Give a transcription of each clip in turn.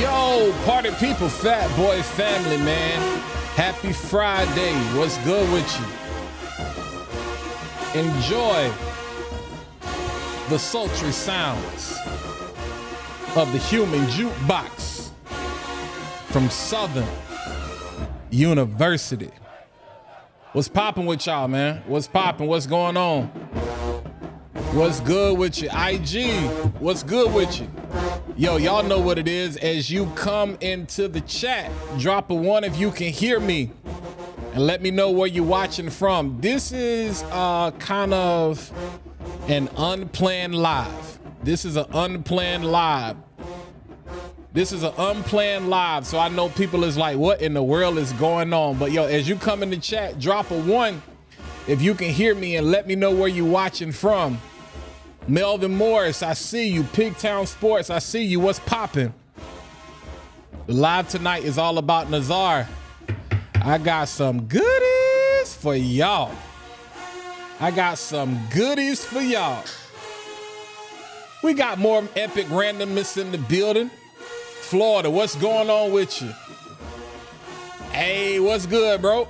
Yo, party people, fat boy family, man. Happy Friday. What's good with you? Enjoy the sultry sounds of the human jukebox from Southern University. What's popping with y'all, man? What's popping? What's going on? What's good with you? IG, what's good with you? Yo, y'all know what it is. As you come into the chat, drop a 1 if you can hear me and let me know where you're watching from. This is kind of an unplanned live. This is an unplanned live. So I know people is like, what in the world is going on? But yo, as you come in the chat, drop a 1 if you can hear me and let me know where you're watching from. Melvin Morris, I see you. Pigtown Sports, I see you. What's popping? The live tonight is all about Nazar. I got some goodies for y'all. We got more epic randomness in the building. Florida, what's going on with you? Hey, what's good, bro?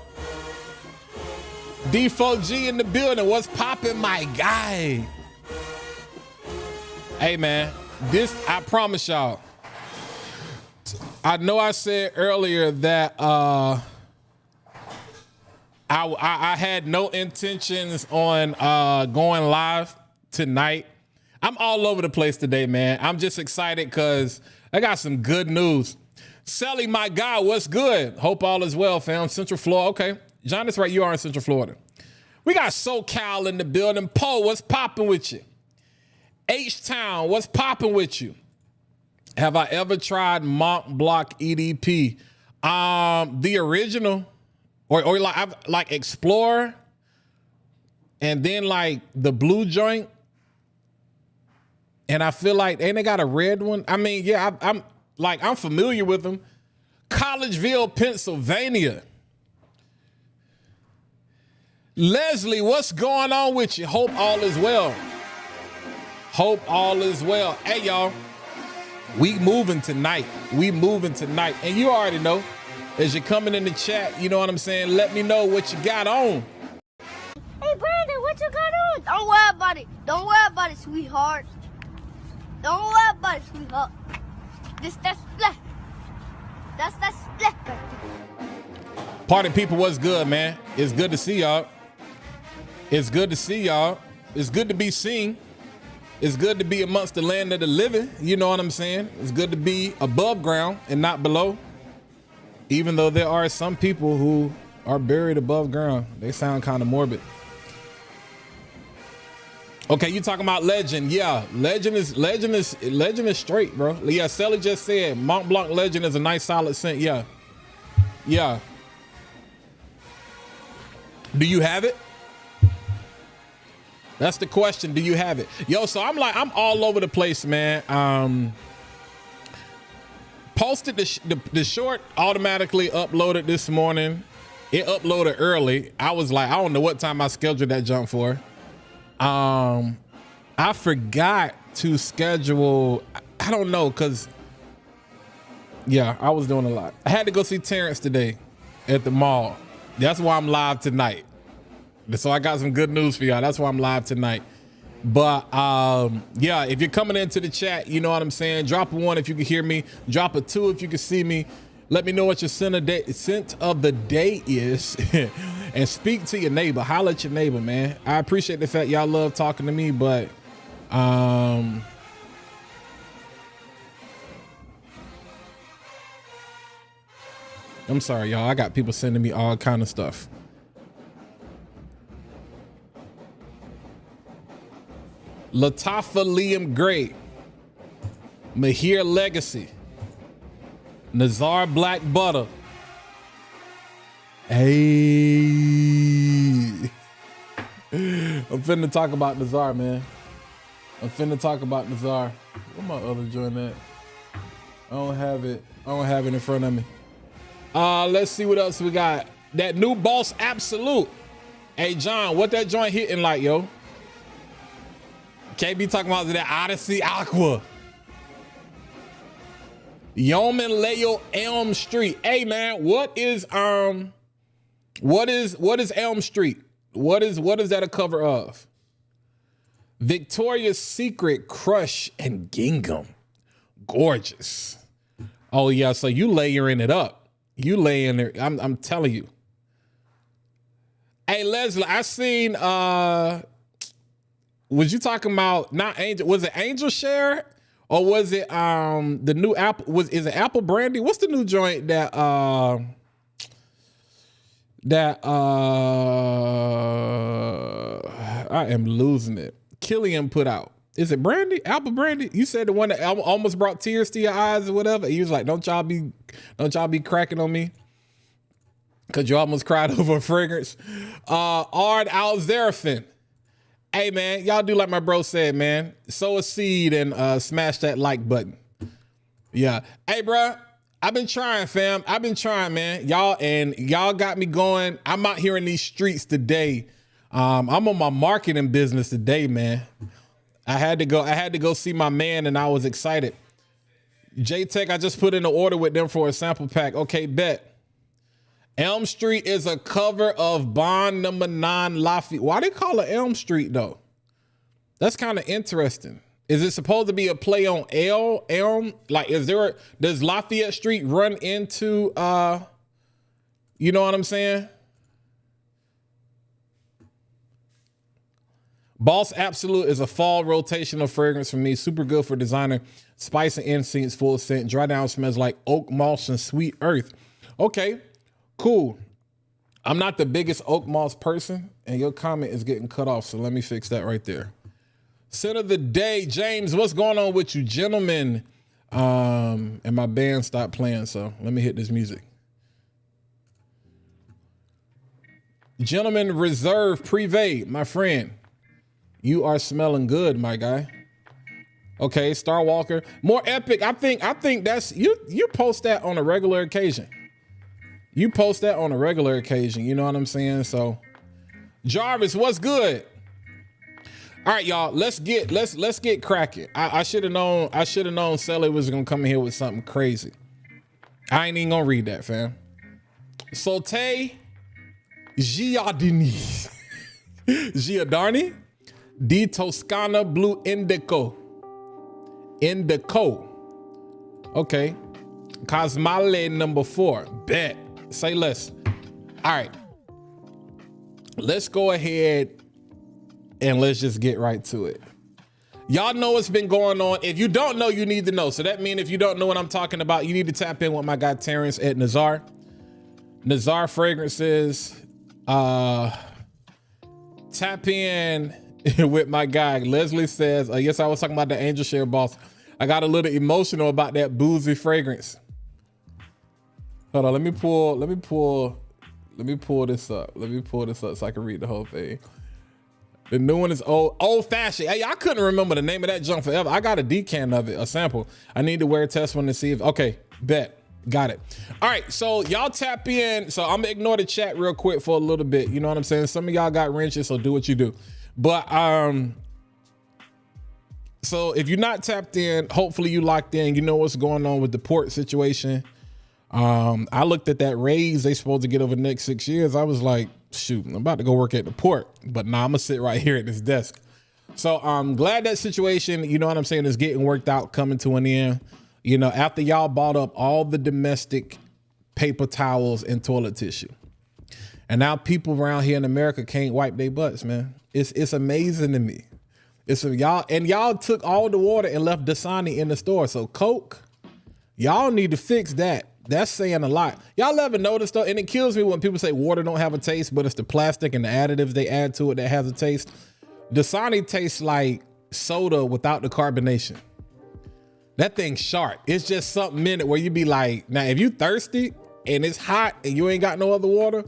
D4G in the building. What's popping, my guy? Hey, man, this, I promise y'all, I know I said earlier that I had no intentions on going live tonight. I'm all over the place today, man. I'm just excited because I got some good news. Sally, my guy, what's good? Hope all is well, fam. Central Florida. Okay, John, that's right. You are in Central Florida. We got SoCal in the building. Poe, what's popping with you? H-Town, what's popping with you? Have I ever tried Mont Blanc EDP? The original, or like I've like Explorer, and then like the blue joint. And I feel like, ain't they got a red one? I mean, yeah, I'm familiar with them. Collegeville, Pennsylvania. Leslie, what's going on with you? Hope all is well. Hey, y'all, we moving tonight. And you already know, as you're coming in the chat, you know what I'm saying? Let me know what you got on. Hey, Brandon, what you got on? Don't worry about it, sweetheart. That's split. That's split. Party people, what's good, man? It's good to see y'all. It's good to be seen. It's good to be amongst the land of the living. You know what I'm saying? It's good to be above ground and not below. Even though there are some people who are buried above ground. They sound kind of morbid. Okay, you talking about Legend. Yeah, Legend is straight, bro. Yeah, Sally just said Mont Blanc Legend is a nice solid scent. Yeah. Do you have it? That's the question. Do you have it? Yo, so I'm all over the place, man. Posted the short automatically uploaded this morning. It uploaded early. I was like, I don't know what time I scheduled that jump for. I forgot to schedule. I don't know, cause yeah, I was doing a lot. I had to go see Terrence today at the mall. That's why I'm live tonight. So I got some good news for y'all. That's why I'm live tonight. But yeah, if you're coming into the chat, you know what I'm saying? Drop a 1 if you can hear me. Drop a 2 if you can see me. Let me know what your scent of the day is. And speak to your neighbor. Holler at your neighbor, man. I appreciate the fact y'all love talking to me, but I'm sorry, y'all. I got people sending me all kind of stuff. Latafa Liam Gray, Mahir Legacy, Nazar Black Butter. Hey, I'm finna talk about Nazar, man. Where my other joint at? I don't have it in front of me. Let's see what else we got. That new Boss Absolute. Hey, John, what that joint hitting like, yo? Can't be talking about that Odyssey Aqua. Yeoman Leo Elm Street. Hey man, what is Elm Street? What is that a cover of? Victoria's Secret, Crush, and Gingham. Gorgeous. Oh yeah, so you layering it up. You laying there. I'm telling you. Hey Leslie, I seen was you talking about not Angel? Was it Angel Share? Or was it the new Apple? Is it Apple Brandy? What's the new joint that I am losing it. Killian put out. Is it Brandy? Apple Brandy? You said the one that almost brought tears to your eyes or whatever. He was like, don't y'all be cracking on me. Cause you almost cried over a fragrance. Ard Alzerafin. Hey man, y'all do like my bro said, man. Sow a seed and smash that like button. Yeah. Hey, bro, I've been trying, fam. I've been trying, man. Y'all got me going. I'm out here in these streets today. I'm on my marketing business today, man. I had to go see my man, and I was excited. J-Tech, I just put in an order with them for a sample pack. Okay, bet. Elm Street is a cover of Bond Number 9 Lafayette. Why they call it Elm Street though? That's kind of interesting. Is it supposed to be a play on Elm? Like, does Lafayette Street run into, you know what I'm saying? Boss Absolute is a fall rotational fragrance for me. Super good for designer. Spice and incense, full scent. Dry down smells like oak moss and sweet earth. Okay. Cool. I'm not the biggest oak moss person, and your comment is getting cut off, so let me fix that right there. Scent of the day, James, what's going on with you, gentlemen? And my band stopped playing, so let me hit this music. Gentleman Reserve Privé, my friend. You are smelling good, my guy. Okay, Star Walker. More epic. I think that's you post that on a regular occasion. You post that on a regular occasion, you know what I'm saying? So, Jarvis, what's good? All right, y'all, let's get cracking. I should have known Sally was gonna come in here with something crazy. I ain't even gonna read that, fam. Saute Giardini di Toscana Blue Indico. Okay. Cosmale number 4. Bet. Say less. All right. Let's go ahead and let's just get right to it. Y'all know what's been going on. If you don't know, you need to know. So that means if you don't know what I'm talking about, you need to tap in with my guy Terrence at Nazar. Nazar Fragrances. Tap in with my guy. Leslie says, yes, I was talking about the Angel Share boss. I got a little emotional about that boozy fragrance. Hold on, let me pull this up. Let me pull this up so I can read the whole thing. The new one is old fashioned. Hey, I couldn't remember the name of that junk forever. I got a decan of it, a sample. I need to wear a test one to see if, okay, bet. Got it. All right, so y'all tap in. So I'm gonna ignore the chat real quick for a little bit. You know what I'm saying? Some of y'all got wrenches, so do what you do. But so if you're not tapped in, hopefully you locked in. You know what's going on with the port situation. I looked at that raise they supposed to get over the next 6 years. I was like, shoot, I'm about to go work at the port, but nah, I'm gonna sit right here at this desk. So I'm glad that situation, you know what I'm saying, is getting worked out, coming to an end. You know, after y'all bought up all the domestic paper towels and toilet tissue, and now people around here in America can't wipe their butts, man. It's amazing to me. Y'all took all the water and left Dasani in the store. So Coke, y'all need to fix that. That's saying a lot. Y'all ever notice though, and it kills me when people say water don't have a taste, but it's the plastic and the additives they add to it that has a taste. Dasani tastes like soda without the carbonation. That thing's sharp. It's just something in it where you be like, now if you thirsty and it's hot and you ain't got no other water,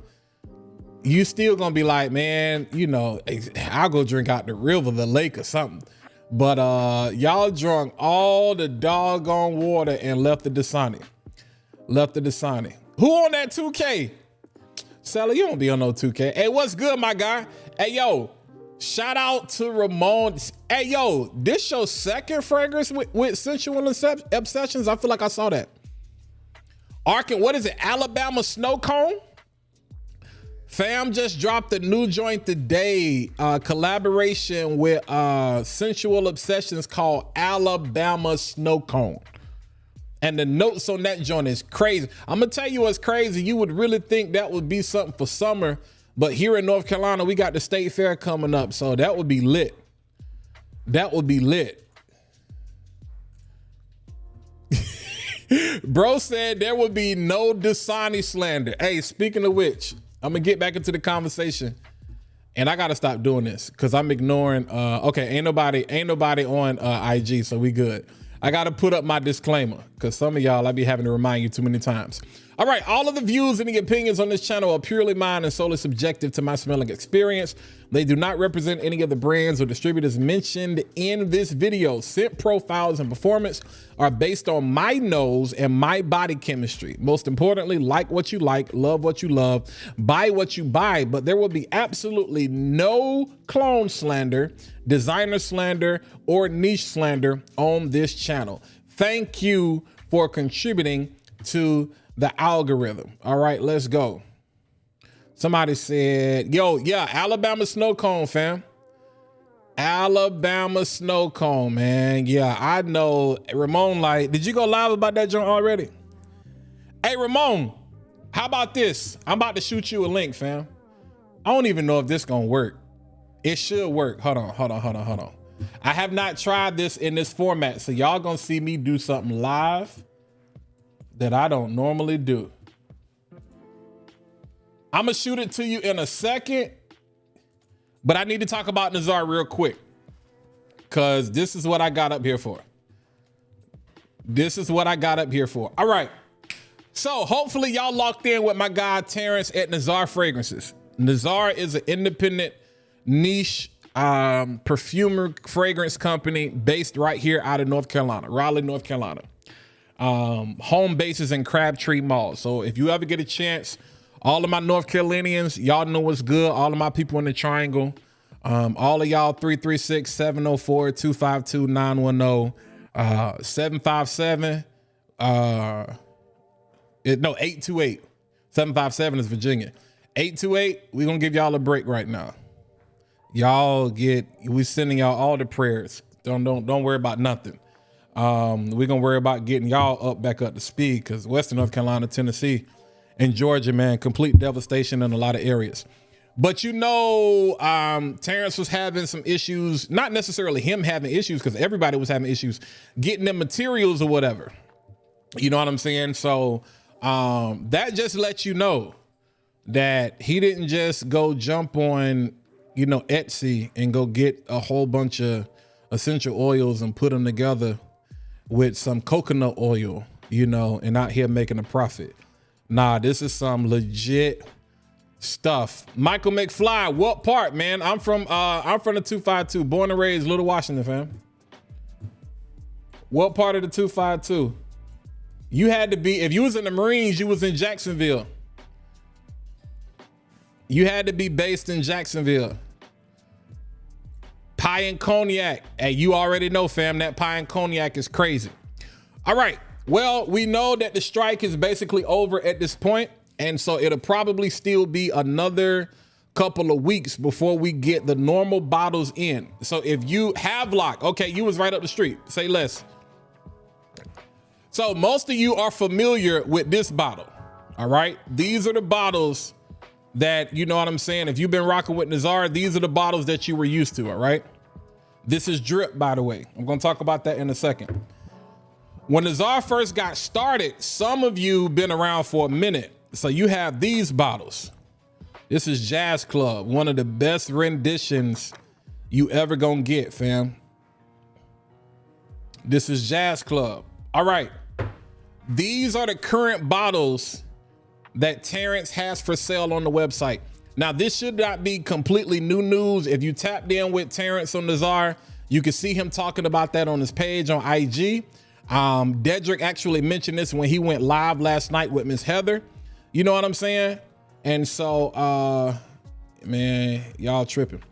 you still gonna be like, man, you know, I'll go drink out the river, the lake or something. But y'all drunk all the doggone water and left the Dasani. Left the Dasani. Who on that 2K? Sally, you don't be on no 2K. Hey, what's good, my guy? Hey, yo, Shout out to Ramon. Hey, yo, this your second fragrance with Sensual Obsessions? I feel like I saw that. What is it? Alabama Snow Cone? Fam just dropped a new joint today. Collaboration with Sensual Obsessions called Alabama Snow Cone. And the notes on that joint is crazy. I'm going to tell you what's crazy. You would really think that would be something for summer. But here in North Carolina, we got the State Fair coming up. So that would be lit. That would be lit. Bro said there would be no Dasani slander. Hey, speaking of which, I'm going to get back into the conversation. And I got to stop doing this because I'm ignoring. Okay, ain't nobody on IG, so we good. I got to put up my disclaimer because some of y'all, I be having to remind you too many times. All right, all of the views and the opinions on this channel are purely mine and solely subjective to my smelling experience. They do not represent any of the brands or distributors mentioned in this video. Scent profiles and performance are based on my nose and my body chemistry. Most importantly, like what you like, love what you love, buy what you buy, but there will be absolutely no clone slander, designer slander, or niche slander on this channel. Thank you for contributing to the algorithm. All right, let's go. Somebody said, yo, yeah, Alabama Snow Cone, fam. Alabama Snow Cone, man. Yeah, I know. Ramon, like, did you go live about that joint already? Hey, Ramon, how about this? I'm about to shoot you a link, fam. I don't even know if this gonna work. It should work. Hold on. I have not tried this in this format, so y'all gonna see me do something live that I don't normally do. I'm gonna shoot it to you in a second, but I need to talk about Nazar real quick because this is what I got up here for. All right. So hopefully y'all locked in with my guy Terrence at Nazar Fragrances. Nazar is an independent niche perfumer fragrance company based right here out of North Carolina, Raleigh, North Carolina. Home bases in Crabtree Mall. So if you ever get a chance, all of my North Carolinians, y'all know what's good. All of my people in the triangle, all of y'all 336-704-252-910, 757, 828. 757 is Virginia. 828, we're gonna give y'all a break right now. We sending y'all all the prayers. Don't worry about nothing. We're gonna worry about getting y'all back up to speed because Western North Carolina, Tennessee, and Georgia, man, complete devastation in a lot of areas. But you know, Terrence was having some issues, not necessarily him having issues because everybody was having issues getting them materials or whatever. You know what I'm saying? So that just lets you know that he didn't just go jump on, you know, Etsy and go get a whole bunch of essential oils and put them together with some coconut oil, you know, and out here making a profit. Nah, this is some legit stuff. Michael McFly, what part, man? I'm from the 252, born and raised Little Washington, fam. What part of the 252? You had to be, if you was in the Marines, you was in Jacksonville. You had to be based in Jacksonville. Pie and cognac. Hey, you already know, fam, that pie and cognac is crazy. All right. Well, we know that the strike is basically over at this point, and so it'll probably still be another couple of weeks before we get the normal bottles in. So if you have lock, okay, you was right up the street. Say less. So most of you are familiar with this bottle. All right. These are the bottles that, you know what I'm saying? If you've been rocking with Nazar, these are the bottles that you were used to. All right. This is drip, by the way. I'm going to talk about that in a second. When Nazar first got started, some of you been around for a minute. So you have these bottles. This is Jazz Club, one of the best renditions you ever gonna get, fam. This is Jazz Club. All right. These are the current bottles that Terrence has for sale on the website. Now, this should not be completely new news. If you tapped in with Terrence on Nazar, you can see him talking about that on his page on IG. Dedrick actually mentioned this when he went live last night with Miss Heather. You know what I'm saying? And so, man, y'all tripping.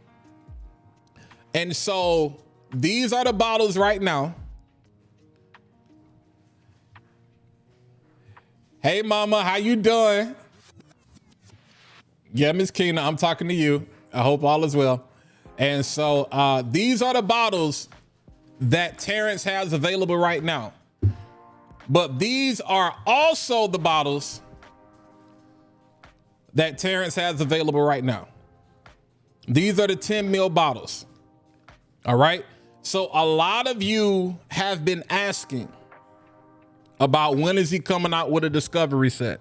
And so these are the bottles right now. Hey, mama, how you doing? Yeah, Miss Keena, I'm talking to you. I hope all is well. And so these are the bottles that Terrence has available right now. But these are also the bottles that Terrence has available right now. These are the 10 ml bottles. All right. So a lot of you have been asking about when is he coming out with a discovery set?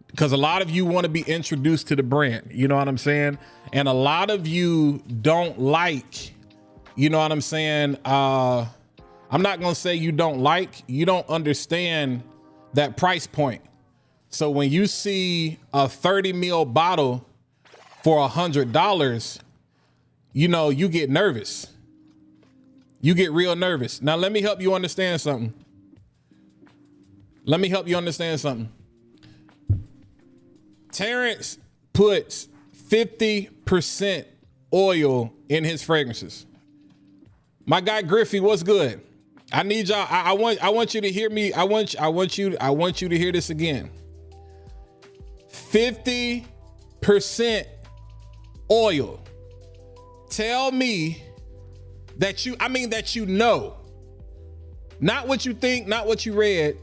Because a lot of you want to be introduced to the brand. You know what I'm saying? And a lot of you don't like, you know what I'm saying? I'm not going to say you don't like, you don't understand that price point. So when you see a 30 ml bottle for $100, you know, you get nervous. You get real nervous. Now, let me help you understand something. Let me help you understand something. Terrence puts 50% oil in his fragrances. My guy Griffey, what's good? I need y'all. I want you to hear me. I want you to hear this again. 50% oil. Tell me that you know, not what you think, not what you read,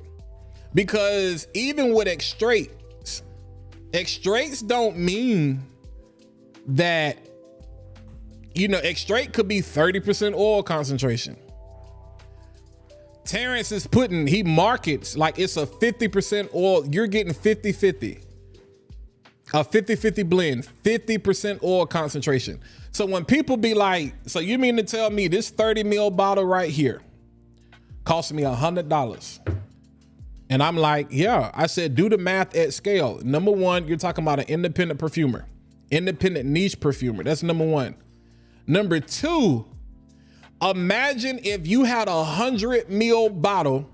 because even with extraits don't mean that, you know, extrait could be 30% oil concentration. Terrence is he markets like it's a 50% oil. You're getting 50-50. A 50-50 blend, 50% oil concentration. So when people be like, so you mean to tell me this 30 ml bottle right here cost me $100? And I'm like, yeah. I said, do the math at scale. Number one, you're talking about an independent perfumer, independent niche perfumer. That's number one. Number two, imagine if you had a 100 ml bottle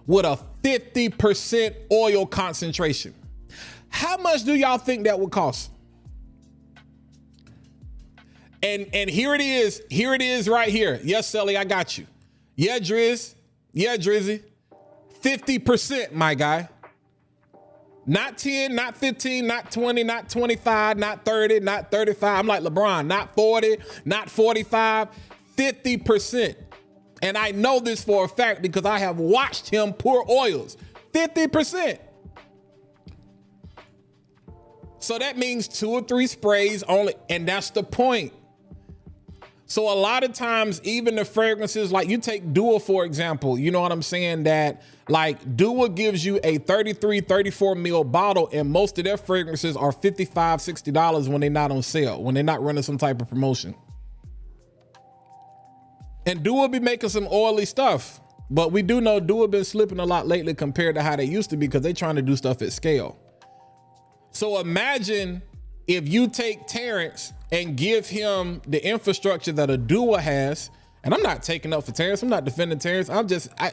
with a 50% oil concentration. How much do y'all think that would cost? And here it is right here. Yes, Sully, I got you. Yeah, Drizzy. 50%, my guy. Not 10, not 15, not 20, not 25, not 30, not 35. I'm like LeBron, not 40, not 45, 50%. And I know this for a fact because I have watched him pour oils. 50%. So that means 2 or 3 sprays only, and that's the point. So a lot of times, even the fragrances, like you take Dua, for example, you know what I'm saying? That like Dua gives you a 33, 34 ml bottle, and most of their fragrances are $55, $60 when they're not on sale, when they're not running some type of promotion. And Dua be making some oily stuff, but we do know Dua been slipping a lot lately compared to how they used to be because they're trying to do stuff at scale. So imagine if you take Terrence and give him the infrastructure that a Dua has, and I'm not taking up for Terrence, I'm not defending Terrence,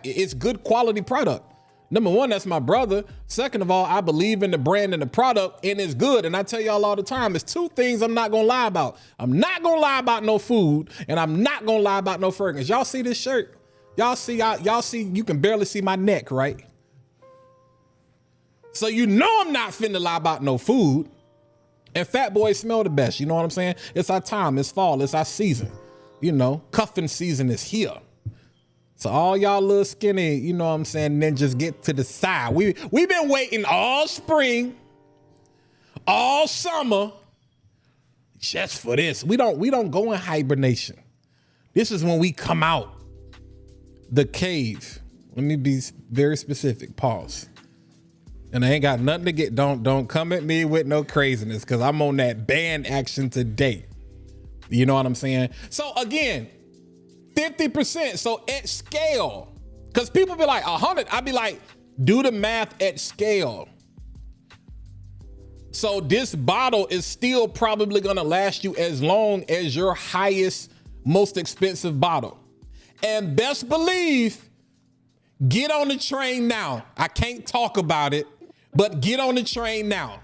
it's good quality product. Number one, that's my brother. Second of all, I believe in the brand and the product, and it's good. And I tell y'all all the time, it's 2 things I'm not gonna lie about. I'm not gonna lie about no food, and I'm not gonna lie about no fragrance. Y'all see this shirt? Y'all see, you can barely see my neck, right? So you know I'm not finna lie about no food. And fat boys smell the best, you know what I'm saying? It's our time, it's fall, it's our season. You know, cuffing season is here. So all y'all little skinny, you know what I'm saying, then just get to the side. We've been waiting all spring, all summer, just for this. We don't go in hibernation. This is when we come out the cave. Let me be very specific, pause. And I ain't got nothing to get, don't come at me with no craziness because I'm on that band action today. You know what I'm saying? So again, 50%. So at scale, because people be like 100, I'd be like, do the math at scale. So this bottle is still probably gonna last you as long as your highest, most expensive bottle. And best believe, get on the train now. I can't talk about it, but get on the train now.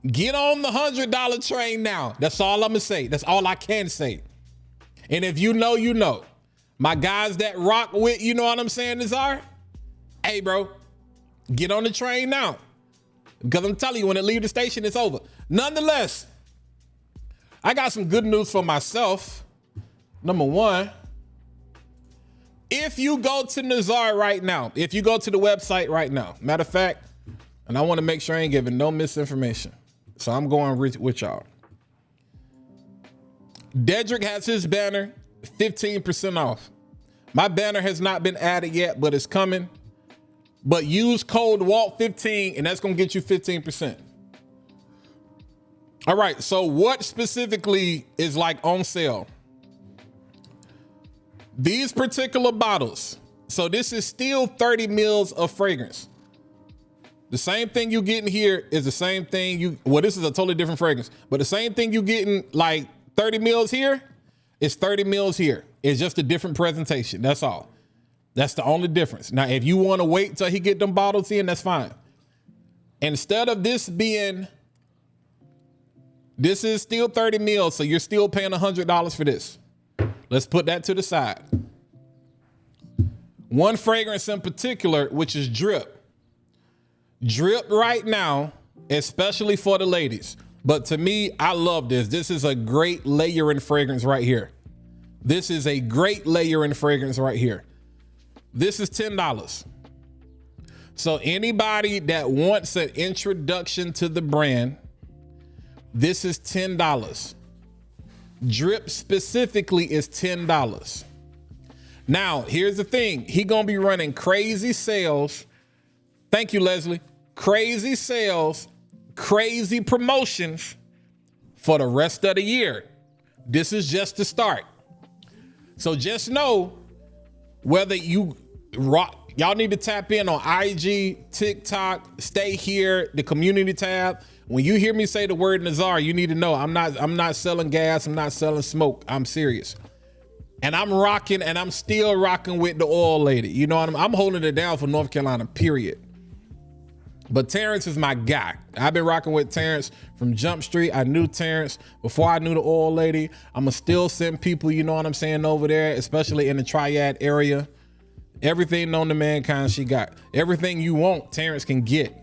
Get on the $100 train now. That's all I'm gonna say. That's all I can say. And if you know, you know. My guys that rock with, you know what I'm saying, Nazar? Hey, bro, get on the train now. Because I'm telling you, when it leave the station, it's over. Nonetheless, I got some good news for myself. Number one, if you go to Nazar right now, if you go to the website right now, matter of fact, and I want to make sure I ain't giving no misinformation, so I'm going with y'all. Dedrick has his banner, 15% off. My banner has not been added yet, but it's coming. But use code WALT15 and that's going to get you 15%. All right, so what specifically is like on sale? These particular bottles. So this is still 30 mils of fragrance. The same thing you getting here is the same thing well, this is a totally different fragrance, but the same thing you getting like 30 mils here is 30 mils here. It's just a different presentation. That's all. That's the only difference. Now, if you want to wait till he get them bottles in, that's fine. Instead of this is still 30 mils, so you're still paying $100 for this. Let's put that to the side. One fragrance in particular, which is Drip. Drip right now, especially for the ladies. But to me, I love this. This is a great layering fragrance right here. This is a great layering fragrance right here. This is $10. So anybody that wants an introduction to the brand, this is $10. Drip specifically is $10. Now, here's the thing. He gonna be running crazy sales. Thank you, Leslie. Crazy sales, crazy promotions for the rest of the year. This is just the start. So just know whether you rock, y'all need to tap in on IG, TikTok, stay here, the community tab. When you hear me say the word Nazar, you need to know I'm not selling gas, I'm not selling smoke. I'm serious. And I'm rocking, and I'm still rocking with the oil lady. You know what I'm holding it down for North Carolina, period. But Terrence is my guy. I've been rocking with Terrence from Jump Street. I knew Terrence before I knew the oil lady. I'ma still send people, you know what I'm saying, over there, especially in the Triad area. Everything known to mankind she got. Everything you want, Terrence can get.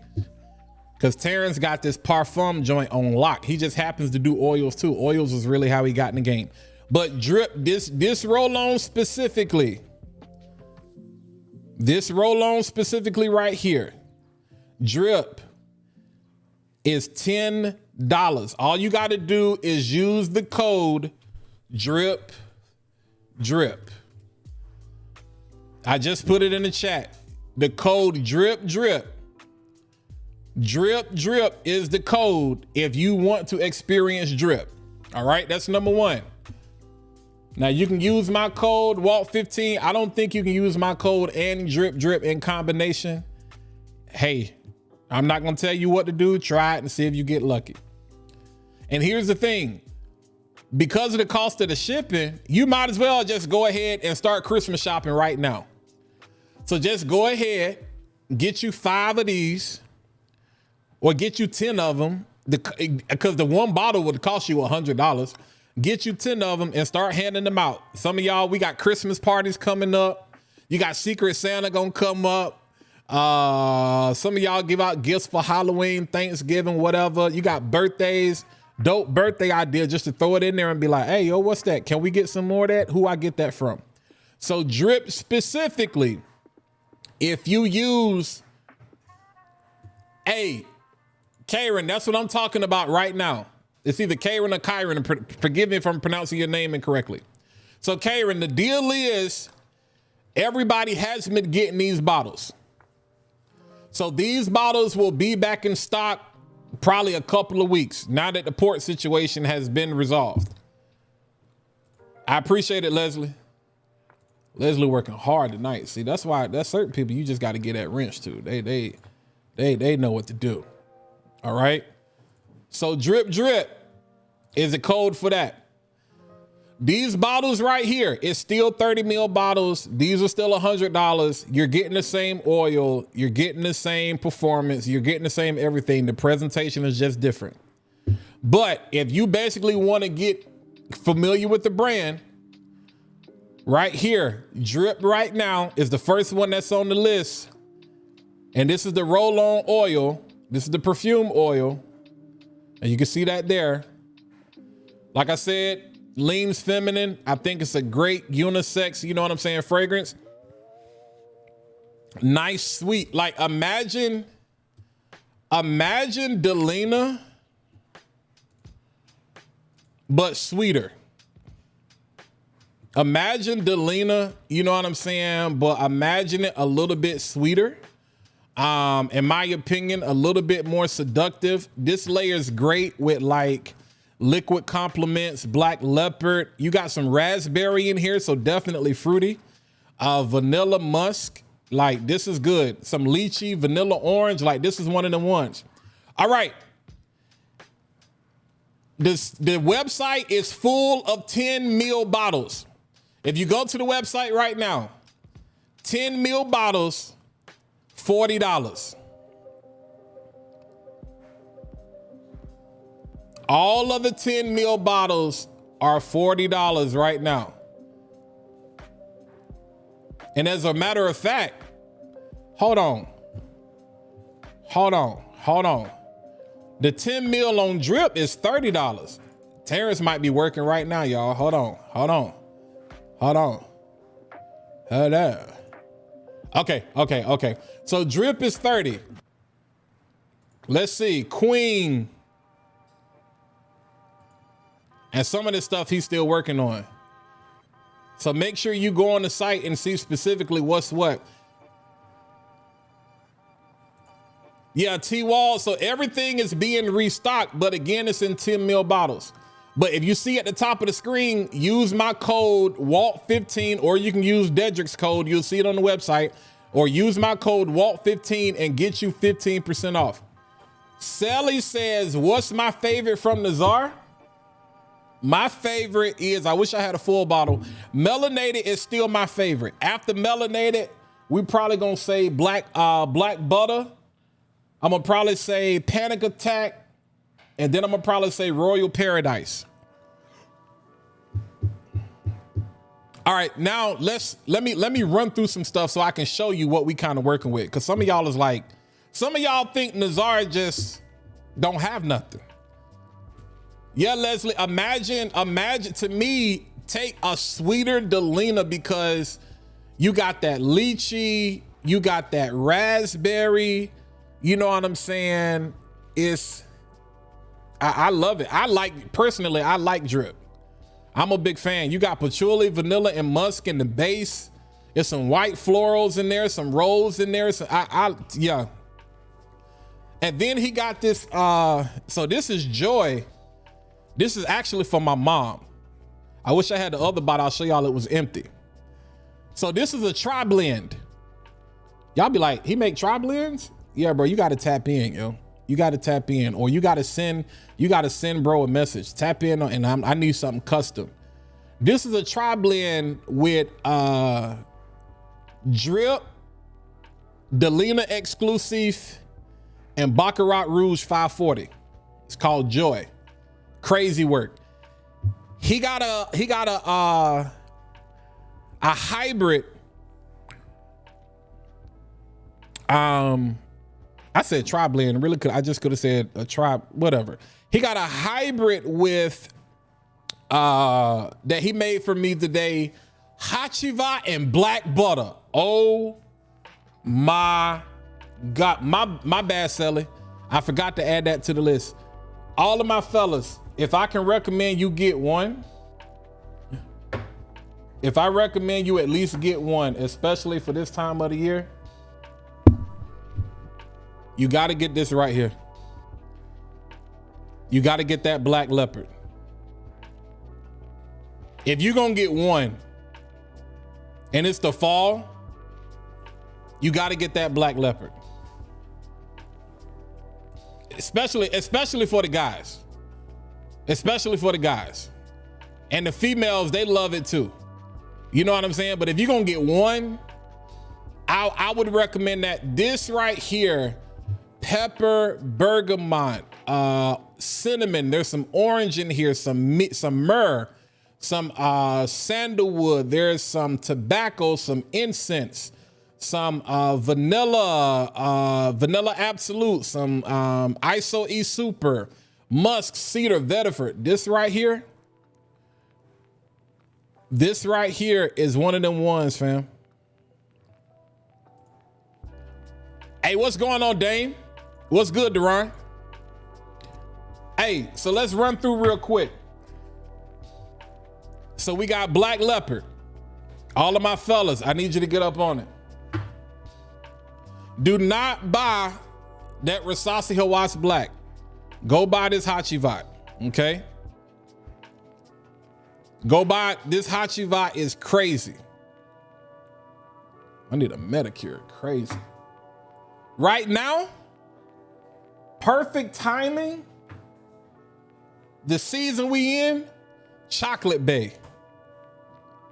Because Terrence got this parfum joint on lock. He just happens to do oils too. Oils is really how he got in the game. But Drip, this roll-on specifically, right here, Drip is $10. All you got to do is use the code DRIP. I just put it in the chat. The code DRIP is the code if you want to experience Drip. All right, that's number one. Now you can use my code WALT15. I don't think you can use my code and Drip in combination. Hey, I'm not gonna tell you what to do. Try it and see if you get lucky. And here's the thing. Because of the cost of the shipping, you might as well just go ahead and start Christmas shopping right now. So just go ahead, get you 5 of these or get you 10 of them because the one bottle would cost you $100. Get you 10 of them and start handing them out. Some of y'all, we got Christmas parties coming up. You got Secret Santa gonna come up. Some of y'all give out gifts for Halloween, Thanksgiving, whatever. You got birthdays, dope birthday idea just to throw it in there and be like, hey, yo, what's that? Can we get some more of that? Who I get that from? So Drip specifically, if you use, hey, Karen, that's what I'm talking about right now. It's either Karen or Kyron. Forgive me if I'm pronouncing your name incorrectly. So Karen, the deal is everybody has been getting these bottles. So these bottles will be back in stock probably a couple of weeks now that the port situation has been resolved. I appreciate it, Leslie. Leslie working hard tonight. See, that's why there's certain people you just got to get that wrench to. They know what to do. All right. So Drip is a code for that. These bottles right here, it's still 30 ml bottles. These are still $100. You're getting the same oil. You're getting the same performance. You're getting the same everything. The presentation is just different. But if you basically want to get familiar with the brand, Right here, Drip right now is the first one that's on the list. And this is the roll-on oil. This is the perfume oil. And you can see that there. Like I said, leans feminine. I think it's a great unisex, you know what I'm saying, fragrance. Nice, sweet. Like imagine Delina, but sweeter. Imagine Delina, you know what I'm saying, but imagine it a little bit sweeter. In my opinion, a little bit more seductive. This layer is great with like liquid compliments, black leopard. You got some raspberry in here, so definitely fruity. Vanilla musk, like this is good. Some lychee, vanilla orange, like this is one of the ones. All right. The website is full of 10 ml bottles. If you go to the website right now, 10 ml bottles, $40. All of the 10 ml bottles are $40 right now. And as a matter of fact, hold on. The 10 ml on Drip is $30. Terrence might be working right now, y'all. Hold on. Okay. So Drip is 30. Let's see, Queen. And some of this stuff he's still working on. So make sure you go on the site and see specifically what's what. Yeah, T-Wall. So everything is being restocked, but again, it's in 10 ml bottles. But if you see at the top of the screen, use my code WALT15, or you can use Dedrick's code. You'll see it on the website, or use my code WALT15 and get you 15% off. Sally says, what's my favorite from Nazar? My favorite is, I wish I had a full bottle. Melanated is still my favorite. After melanated, we probably gonna say black butter. I'm gonna probably say Panic Attack. And then I'm gonna probably say Royal Paradise. All right, now let me run through some stuff so I can show you what we kind of working with. Cause some of y'all is like, some of y'all think Nazar just don't have nothing. Yeah, Leslie, imagine to me, take a sweeter Delina because you got that lychee, you got that raspberry, you know what I'm saying? I love it. I like Drip. I'm a big fan. You got patchouli, vanilla, and musk in the base. There's some white florals in there, some rose in there. So yeah. And then he got this, so this is Joy. This is actually for my mom. I wish I had the other bottle. I'll show y'all it was empty. So this is a tri-blend. Y'all be like, he make tri-blends? Yeah, bro, you got to tap in, yo. You got to tap in, or you got to send bro a message. Tap in, and I need something custom. This is a tri-blend with Drip, Delina Exclusive, and Baccarat Rouge 540. It's called Joy. Crazy work. He got a hybrid. I said tri-blend, really I just could have said a tri, whatever. He got a hybrid with that he made for me today, Hachiva and black butter. Oh my God, my bad, Sally. I forgot to add that to the list. All of my fellas, if I can recommend you get one, if I recommend you at least get one, especially for this time of the year, you got to get this right here. You got to get that black leopard. If you're going to get one and it's the fall, you got to get that black leopard. Especially for the guys. Especially for the guys. And the females, they love it too. You know what I'm saying? But if you're going to get one, I would recommend that this right here, pepper, bergamot, cinnamon. There's some orange in here, some myrrh, some sandalwood. There's some tobacco, some incense, some vanilla absolute, some ISO E super, musk, cedar, vetiver. This right here is one of them ones, fam. Hey, what's going on, Dame? What's good, Deron? Hey, so let's run through real quick. So we got Black Leopard. All of my fellas, I need you to get up on it. Do not buy that Rasasi Hawass Black. Go buy this Hachivat, okay? Go buy this Hachivat is crazy. I need a Medicure, crazy. Right now, perfect timing. The season we in, Chocolate Bay.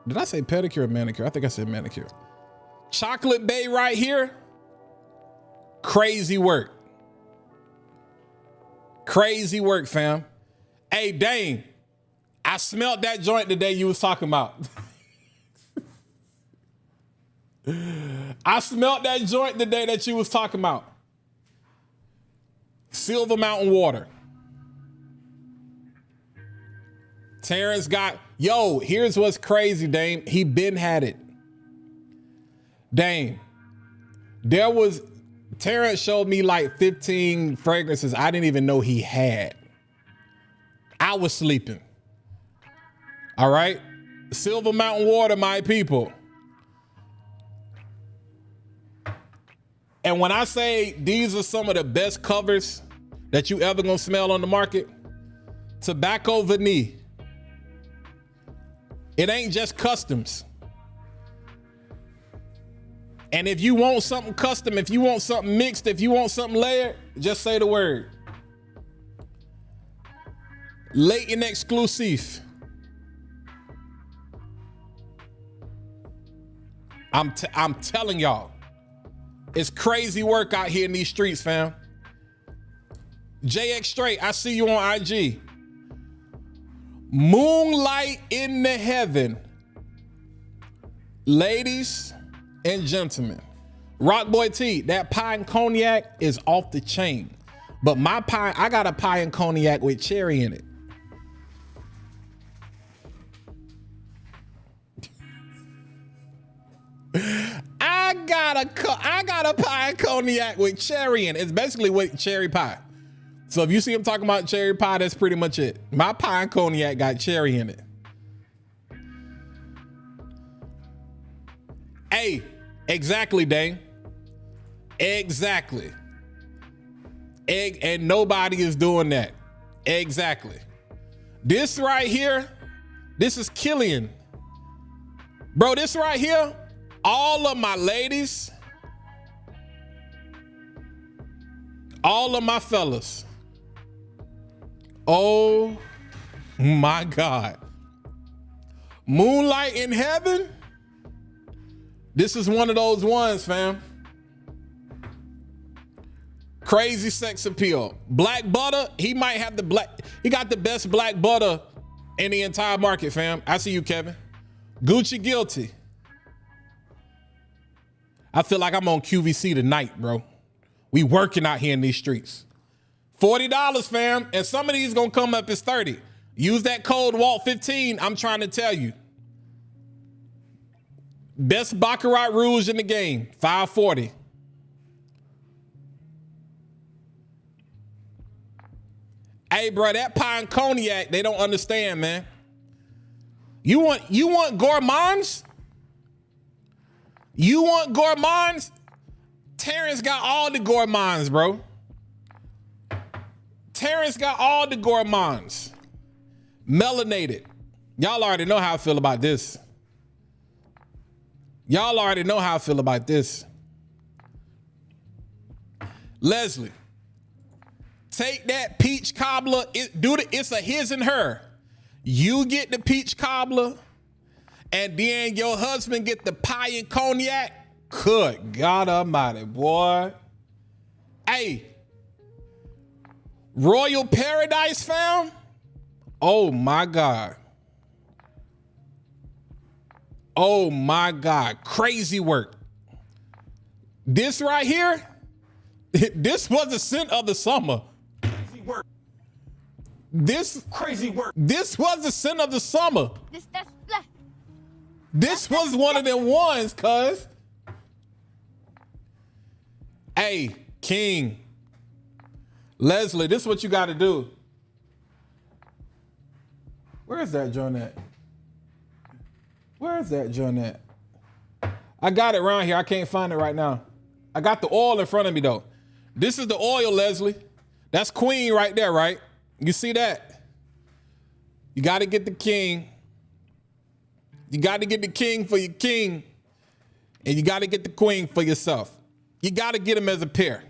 Did I say pedicure or manicure? I think I said manicure. Chocolate Bay right here. Crazy work. Crazy work, fam. Hey, Dane, I smelled that joint the day you was talking about. I smelled that joint the day that you was talking about. Silver Mountain Water. Terrence got, yo, here's what's crazy, Dame. He been had it. Dame, Terrence showed me like 15 fragrances I didn't even know he had. I was sleeping. All right? Silver Mountain Water, my people. And when I say these are some of the best covers that you ever gonna smell on the market, Tobacco Vanille. It ain't just customs. And if you want something custom, if you want something mixed, if you want something layered, just say the word. Latent exclusive. I'm telling y'all, it's crazy work out here in these streets, fam. JX Straight, I see you on IG. Moonlight in the Heaven. Ladies and gentlemen, Rockboy T, that pie and cognac is off the chain. But my pie, I got a pie and cognac with cherry in it. I got a pie and cognac with cherry in it. It's basically with cherry pie. So if you see him talking about cherry pie, that's pretty much it. My pie and cognac got cherry in it. Hey, exactly, Dane. Exactly. And nobody is doing that. Exactly. This right here, this is Killian. Bro, this right here, all of my ladies, all of my fellas. Oh my God. Moonlight in Heaven. This is one of those ones, fam. Crazy sex appeal. Black butter, he might have he got the best black butter in the entire market, fam. I see you, Kevin. Gucci Guilty. I feel like I'm on QVC tonight, bro. We working out here in these streets. $40, fam. And some of these gonna come up as 30. Use that code WALT15. I'm trying to tell you. Best Baccarat Rouge in the game. $540. Hey, bro, that pie and cognac, they don't understand, man. You want gourmands? You want gourmands? Terrence got all the gourmands, bro. Terrence got all the gourmands. Melanated. Y'all already know how I feel about this. Y'all already know how I feel about this. Leslie, take that peach cobbler. It's a his and her. You get the peach cobbler, and then your husband get the pie and cognac. Good God Almighty, boy. Hey, Royal Paradise, fam. Oh my God. Oh my God, crazy work. This right here, this was the scent of the summer. Crazy work. This Crazy work. This was the scent of the summer. That's black. This was one of them ones, cuz. Hey, King. Leslie, this is what you got to do. Where is that joint at? Where is that joint at? I got it around here. I can't find it right now. I got the oil in front of me, though. This is the oil, Leslie. That's Queen right there, right? You see that? You got to get the King. You got to get the King for your king. And you got to get the Queen for yourself. You got to get them as a pair.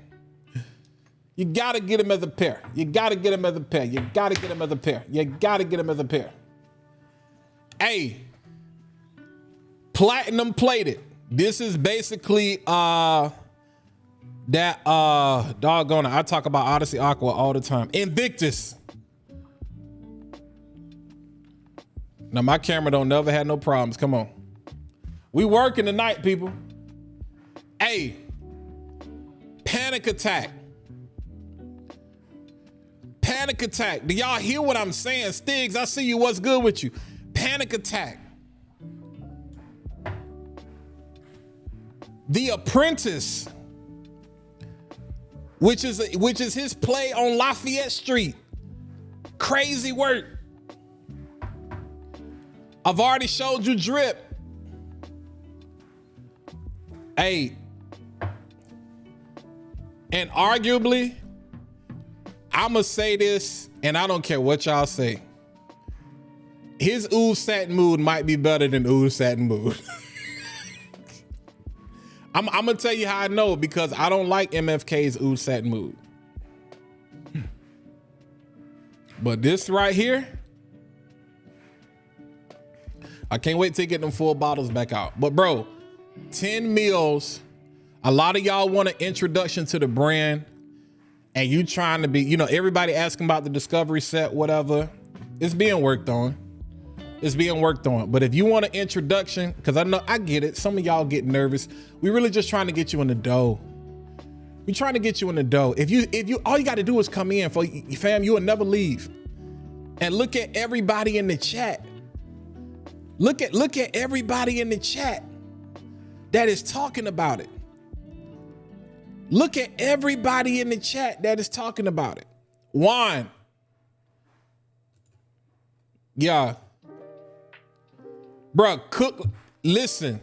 You got to get them as a pair. You got to get them as a pair. You got to get them as a pair. You got to get them as a pair. Hey, platinum plated. This is basically doggone it. I talk about Odyssey Aqua all the time. Invictus. Now my camera don't never have no problems. Come on. We working tonight, people. Hey, Panic Attack. Panic Attack. Do y'all hear what I'm saying? Stiggs, I see you. What's good with you? Panic Attack. The Apprentice, which is his play on Lafayette Street. Crazy work. I've already showed you Drip. Hey, and arguably, I'ma say this, and I don't care what y'all say. His Oud Satin Mood might be better than Oud Satin Mood. I'm gonna tell you how I know, because I don't like MFK's Oud Satin Mood. But this right here, I can't wait to get them full bottles back out. But bro, 10 mils. A lot of y'all want an introduction to the brand, and you trying to be, you know, everybody asking about the discovery set, whatever. It's being worked on. It's being worked on. But if you want an introduction, because I know, I get it, some of y'all get nervous. We really just trying to get you in the dough. We trying to get you in the dough. If you all you got to do is come in, for fam, you will never leave. And look at everybody in the chat. Look at everybody in the chat that is talking about it. Look at everybody in the chat that is talking about it. Juan. Yeah. Bruh, cook, listen.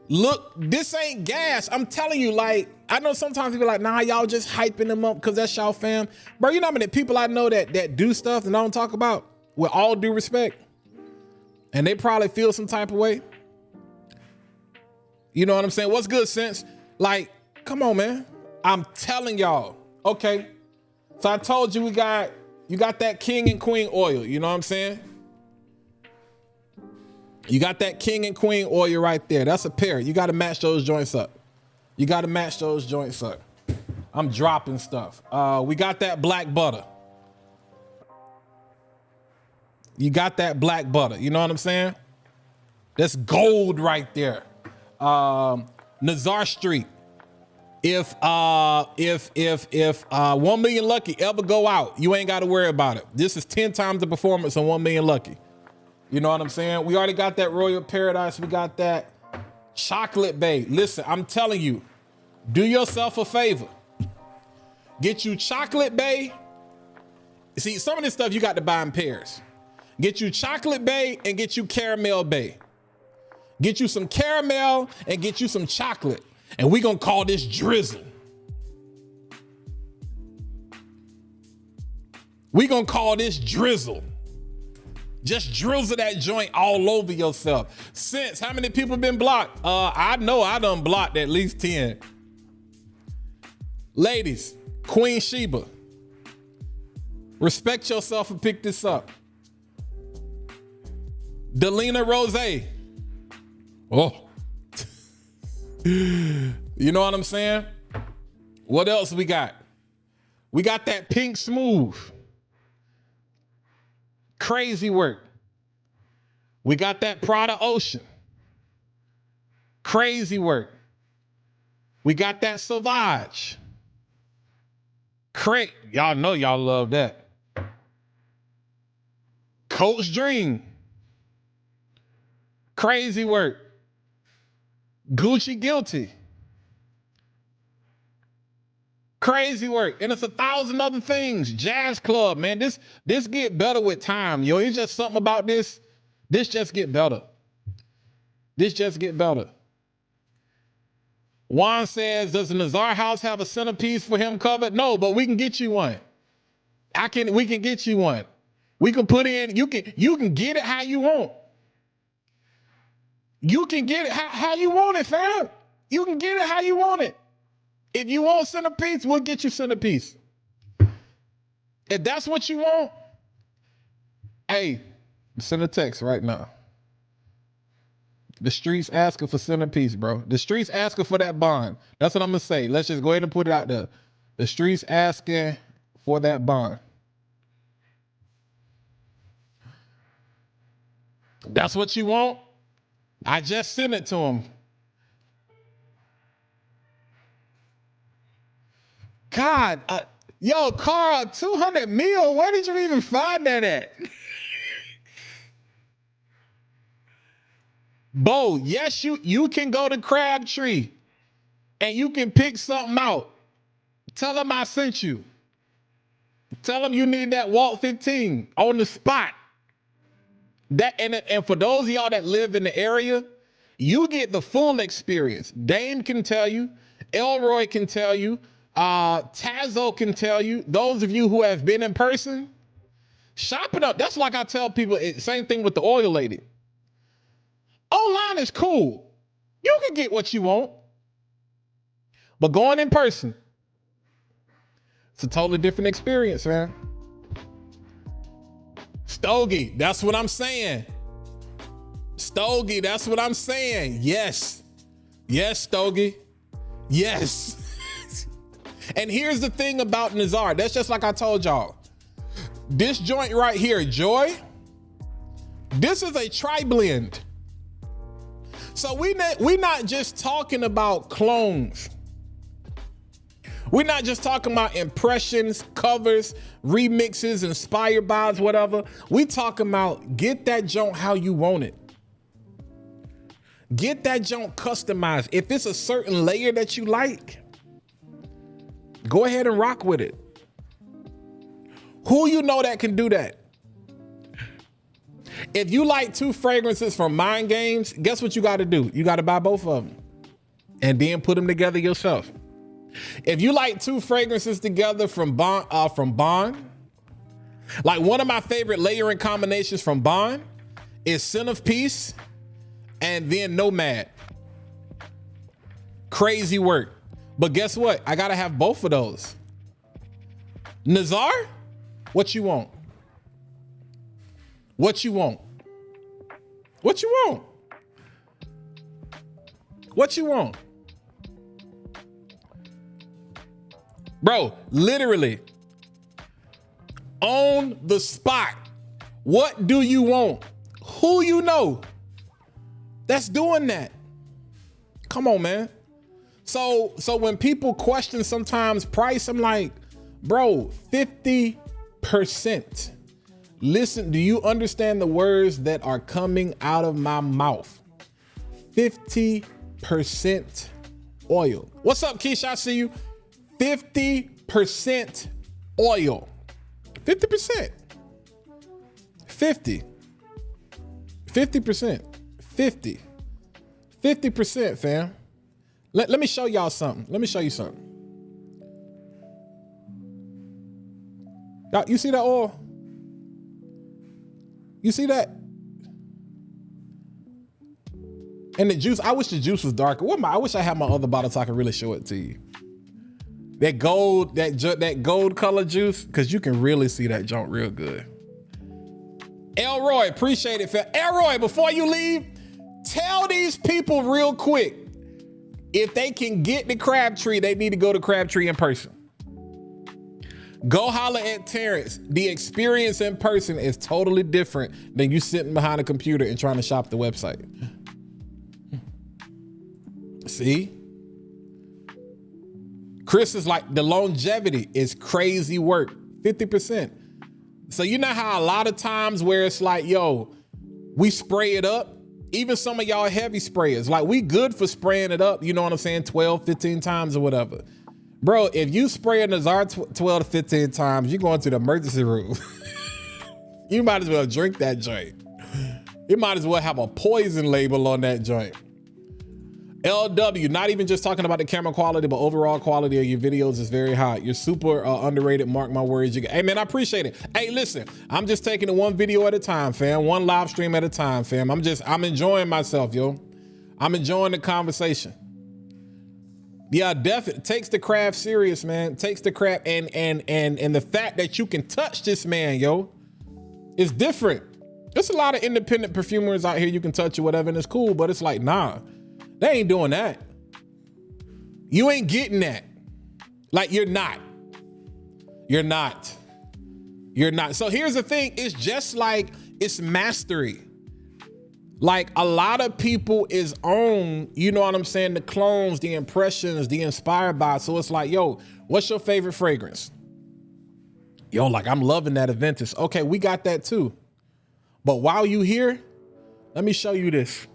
Look, this ain't gas. I'm telling you, like, I know sometimes people are like, nah, y'all just hyping them up because that's y'all fam. Bro, you know how many people I know that do stuff and I don't talk about, with all due respect? And they probably feel some type of way. You know what I'm saying? What's good, Sense? Like, come on, man. I'm telling y'all. Okay. So I told you you got that King and Queen oil. You know what I'm saying? You got that King and Queen oil right there. That's a pair. You got to match those joints up. You got to match those joints up. I'm dropping stuff. We got that black butter. You got that black butter. You know what I'm saying? That's gold right there. Nazar Street. If 1 Million Lucky ever go out, you ain't got to worry about it. This is 10 times the performance on 1 Million Lucky. You know what I'm saying? We already got that Royal Paradise. We got that Chocolate Bay. Listen, I'm telling you, do yourself a favor. Get you Chocolate Bay. See, some of this stuff you got to buy in pairs. Get you Chocolate Bay and get you Caramel Bay. Get you some caramel and get you some chocolate. And we gonna call this drizzle. We gonna call this drizzle. Just drizzle that joint all over yourself. Since how many people been blocked? I know I done blocked at least 10. Ladies, Queen Sheba, respect yourself and pick this up. Delina Rose. Oh. You know what I'm saying? What else we got? We got that Pink Smooth. Crazy work. We got that Prada Ocean. Crazy work. We got that Sauvage. Y'all know y'all love that. Coach Dream. Crazy work. Gucci Guilty. Crazy work. And it's 1,000 other things. Jazz Club, man. This get better with time, yo. It's just something about this. This just get better. This just get better. Juan says, does the Nazar house have a centerpiece for him covered? No, but we can get you one. We can get you one. We can put in, you can get it how you want. You can get it how you want it, fam. You can get it how you want it. If you want centerpiece, we'll get you centerpiece. If that's what you want, hey, send a text right now. The streets asking for centerpiece, bro. The streets asking for that bond. That's what I'm gonna say. Let's just go ahead and put it out there. The streets asking for that bond. That's what you want? I just sent it to him. God, yo, Carl, 200 mil. Where did you even find that at? Bo, yes, you can go to Crabtree and you can pick something out. Tell them I sent you. Tell them you need that Walt 15 on the spot. That and for those of y'all that live in the area, you get the full experience. Dane can tell you, Elroy can tell you, Tazo can tell you. Those of you who have been in person, shop it up. That's like I tell people, same thing with the oil lady. Online is cool. You can get what you want. But going in person, it's a totally different experience, man. Stogie, that's what I'm saying. Stogie, that's what I'm saying. Yes. Yes, Stogie. Yes. And here's the thing about Nazar. That's just like I told y'all. This joint right here, Joy, this is a tri-blend. So we not just talking about clones. We're not just talking about impressions, covers, remixes, inspired buys, whatever. We talking about get that joint how you want it. Get that joint customized. If it's a certain layer that you like, go ahead and rock with it. Who you know that can do that? If you like 2 fragrances from Mind Games, guess what you got to do? You got to buy both of them and then put them together yourself. If you like 2 fragrances together from Bond, like one of my favorite layering combinations from Bond is Sin of Peace and then Nomad. Crazy work. But guess what? I got to have both of those. Nazar, what you want? What you want? What you want? What you want? Bro, literally, on the spot, what do you want? Who you know that's doing that? Come on, man. So when people question sometimes price, I'm like, bro, 50%. Listen, do you understand the words that are coming out of my mouth? 50% oil. What's up, Keisha? I see you. 50% oil. 50%. 50%. 50%, fam. Let me show y'all something. Let me show you something. Y'all, you see that oil? You see that? And the juice, I wish the juice was darker. I wish I had my other bottle so I could really show it to you. That gold, that gold color juice, because you can really see that junk real good. Elroy, appreciate it. Elroy, before you leave, tell these people real quick, if they can get the Crabtree, they need to go to Crabtree in person. Go holler at Terrence. The experience in person is totally different than you sitting behind a computer and trying to shop the website. See? Chris is like, the longevity is crazy work, 50%. So you know how a lot of times where it's like, yo, we spray it up, even some of y'all heavy sprayers, like we good for spraying it up, you know what I'm saying, 12, 15 times or whatever. Bro, if you spray a Nazar 12 to 15 times, you're going to the emergency room. You might as well drink that joint. You might as well have a poison label on that joint. LW, not even just talking about the camera quality, but overall quality of your videos is very high. You're super underrated, mark my words. Hey man, I appreciate it. Hey, listen, I'm just taking it one video at a time, fam. One live stream at a time, fam. I'm enjoying myself, yo. I'm enjoying the conversation. Yeah, definitely takes the craft serious, man. Takes the craft and the fact that you can touch this man, yo, is different. There's a lot of independent perfumers out here you can touch or whatever, and it's cool, but it's like, nah. They ain't doing that. You ain't getting that. Like, you're not. You're not. You're not. So here's the thing. It's just like, it's mastery. Like, a lot of people is on, you know what I'm saying, the clones, the impressions, the inspired by. So it's like, yo, what's your favorite fragrance? Yo, like, I'm loving that Aventus. Okay, we got that too. But while you here, let me show you this.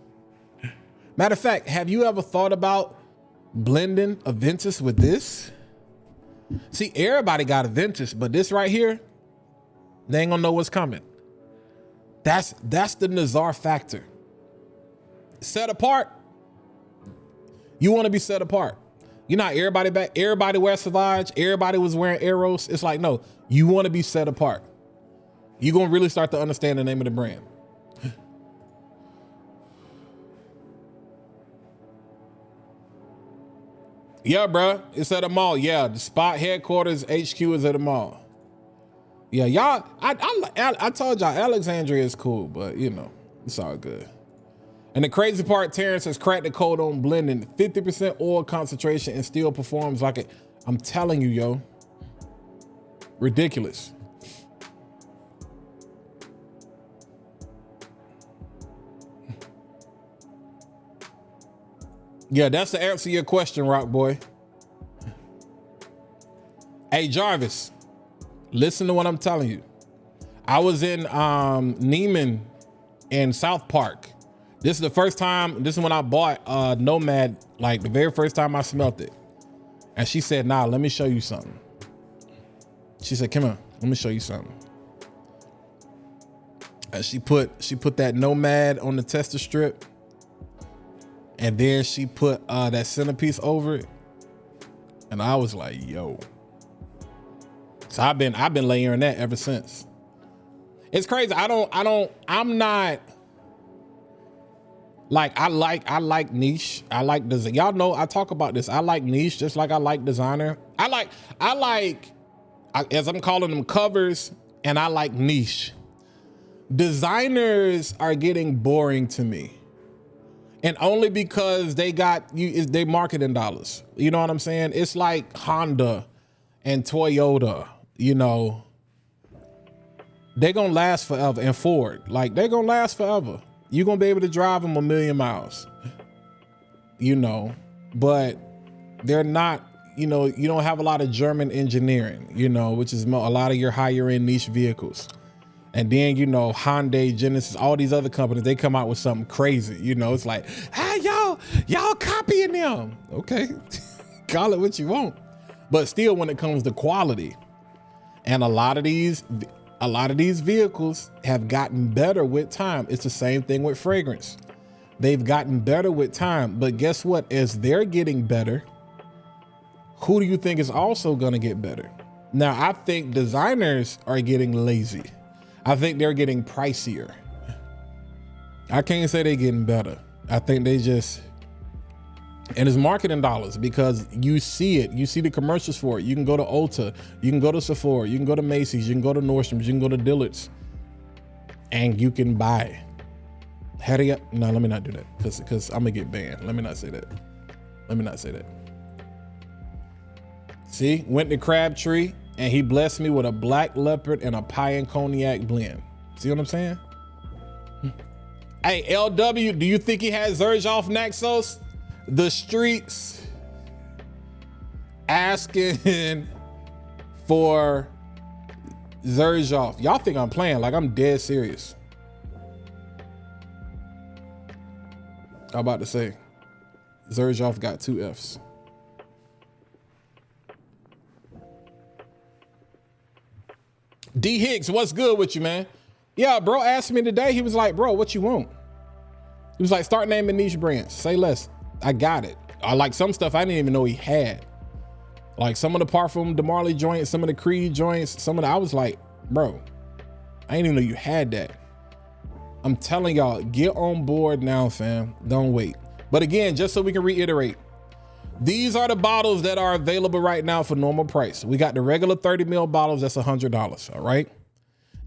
Matter of fact, have you ever thought about blending Aventus with this? See, everybody got Aventus, but this right here, they ain't gonna know what's coming. That's the Nazar factor. Set apart. You want to be set apart. You know how everybody wears Sauvage, everybody was wearing Eros. It's like, no, you want to be set apart. You're gonna really start to understand the name of the brand. Yeah, bro, it's at the mall. Yeah, the spot headquarters HQ is at the mall. Yeah, y'all, I told y'all Alexandria is cool, but you know, it's all good. And the crazy part, Terrence has cracked the code on blending. 50% oil concentration and still performs like it. I'm telling you, yo, ridiculous. Yeah, that's the answer to your question, Rock Boy. Hey, Jarvis, listen to what I'm telling you. I was in Neiman in South Park. This is the first time, this is when I bought Nomad, like the very first time I smelt it. And she said, nah, let me show you something. She said, come on, let me show you something. And she put that Nomad on the tester strip. And then she put that centerpiece over it. And I was like, yo. So I've been layering that ever since. It's crazy. I'm not like, I like niche. I like design. Y'all know I talk about this. I like niche just like I like designer. I like, as I'm calling them, covers, and I like niche. Designers are getting boring to me. And only because they marketing dollars. You know what I'm saying? It's like Honda and Toyota, you know, they gonna last forever. And Ford, like they gonna last forever. You're gonna be able to drive them 1,000,000 miles, you know, but they're not, you know, you don't have a lot of German engineering, you know, which is a lot of your higher end niche vehicles. And then, you know, Hyundai, Genesis, all these other companies, they come out with something crazy. You know, it's like, hey, y'all copying them. Okay, call it what you want. But still, when it comes to quality, and a lot of these vehicles have gotten better with time. It's the same thing with fragrance. They've gotten better with time. But guess what? As they're getting better, who do you think is also going to get better? Now, I think designers are getting lazy. I think they're getting pricier. I can't say they're getting better. I think they just, and it's marketing dollars because you see it. You see the commercials for it. You can go to Ulta, you can go to Sephora, you can go to Macy's, you can go to Nordstrom's, you can go to Dillard's, and you can buy. No, let me not do that because I'm gonna get banned. Let me not say that. Let me not say that. See, went to Crabtree. And he blessed me with a black leopard and a pie and cognac blend. See what I'm saying? Hey, LW, do you think he has Zerge off Naxos? the streets asking for Zerjoff. Y'all think I'm playing? Like, I'm dead serious. I'm about to say Zerjoff got 2 Fs. D Hicks, what's good with you, man? Yeah, bro asked me today. He was like, bro, what you want? He was like, start naming niche brands. Say less. I got it. I like some stuff I didn't even know he had. Like some of the Parfum de Marley joints, some of the Creed joints, some of the, I was like, bro, I didn't even know you had that. I'm telling y'all, get on board now, fam. Don't wait. But again, just so we can reiterate, these are the bottles that are available right now for normal price. We got the regular 30 ml bottles, that's $100, all right?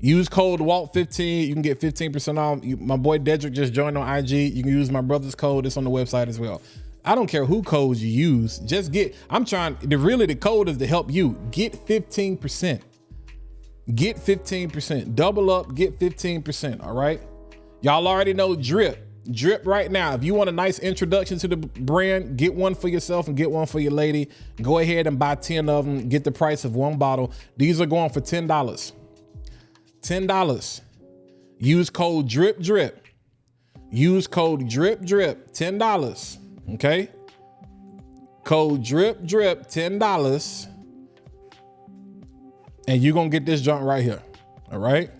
Use code WALT15, you can get 15% off. My boy Dedrick just joined on IG. You can use my brother's code, it's on the website as well. I don't care who codes you use, just get, really the code is to help you. Get 15%. Get 15%, double up, get 15%, all right? Y'all already know Drip. Drip right now. If you want a nice introduction to the brand, get one for yourself and get one for your lady. Go ahead and buy 10 of them. Get the price of one bottle. These are going for $10. $10. Use code DRIP. Use code DRIP. $10. Okay? Code DRIP, $10. And you're going to get this joint right here. All right?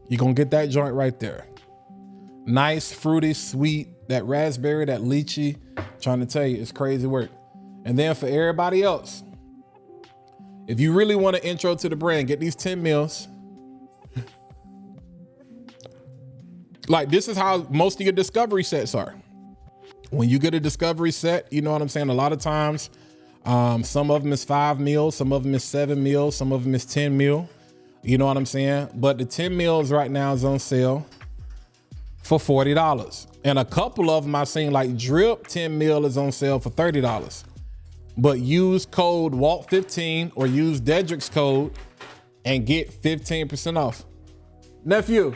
You're going to get that joint right there. Nice, fruity, sweet, that raspberry, that lychee. Trying to tell you, it's crazy work. And then for everybody else, if you really want an intro to the brand, get these 10 mils. Like, this is how most of your discovery sets are. When you get a discovery set, you know what I'm saying? A lot of times, some of them is 5 mils, some of them is 7 mils, some of them is 10 mil. You know what I'm saying? But the 10 mils right now is on sale for $40. And a couple of them I've seen, like Drip 10 mil is on sale for $30. But use code WALT15 or use Dedrick's code and get 15% off. Nephew,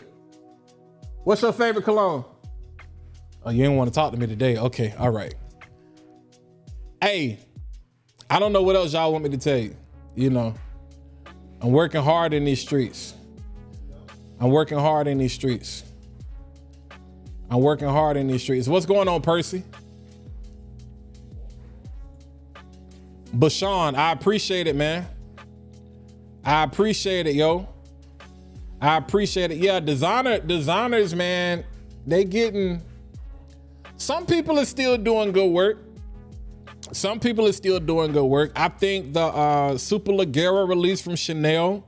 what's your favorite cologne? Oh, you didn't want to talk to me today. Okay, all right. Hey, I don't know what else y'all want me to tell you. You know, I'm working hard in these streets. I'm working hard in these streets. I'm working hard in these streets. What's going on, Percy? Bashan, I appreciate it, man. I appreciate it, yo. I appreciate it. Yeah, designers, man, they getting, some people are still doing good work. Some people are still doing good work. I think the Super Ligera release from Chanel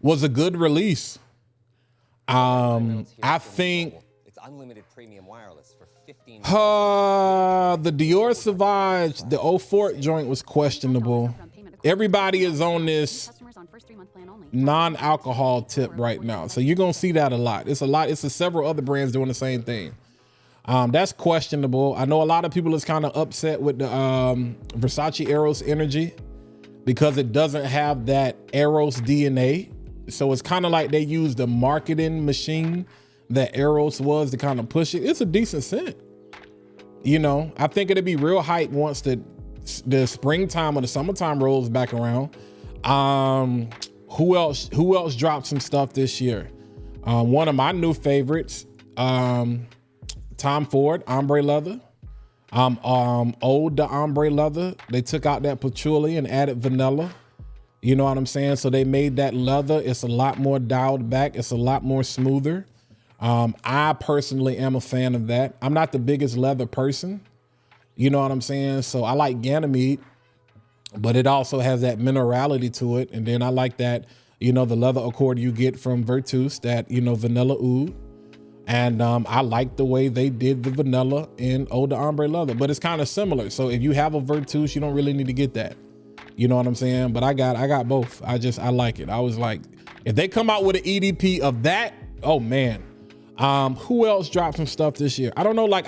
was a good release. I think unlimited premium wireless for $15. The Dior Sauvage, the Eau Forte joint was questionable. Everybody is on this non-alcohol tip right now. So you're going to see that a lot. It's a lot. It's several other brands doing the same thing. That's questionable. I know a lot of people is kind of upset with the Versace Eros Energy because it doesn't have that Eros DNA. So it's kind of like they used the marketing machine that Eros was to kind of push it. It's a decent scent. You know, I think it'd be real hype once the springtime or the summertime rolls back around. Who else dropped some stuff this year? One of my new favorites, Tom Ford ombre leather. Old the ombre leather. They took out that patchouli and added vanilla. You know what I'm saying? So they made that leather. It's a lot more dialed back. It's a lot more smoother. I personally am a fan of that. I'm not the biggest leather person. You know what I'm saying? So I like Ganymede, but it also has that minerality to it. And then I like that, you know, the leather accord you get from Virtus, that, you know, vanilla oud. And I like the way they did the vanilla in Eau d'Ambre leather, but it's kind of similar. So if you have a Virtus, you don't really need to get that. You know what I'm saying? But I got both. I like it. I was like, if they come out with an EDP of that, oh man. Who else dropped some stuff this year? I don't know. Like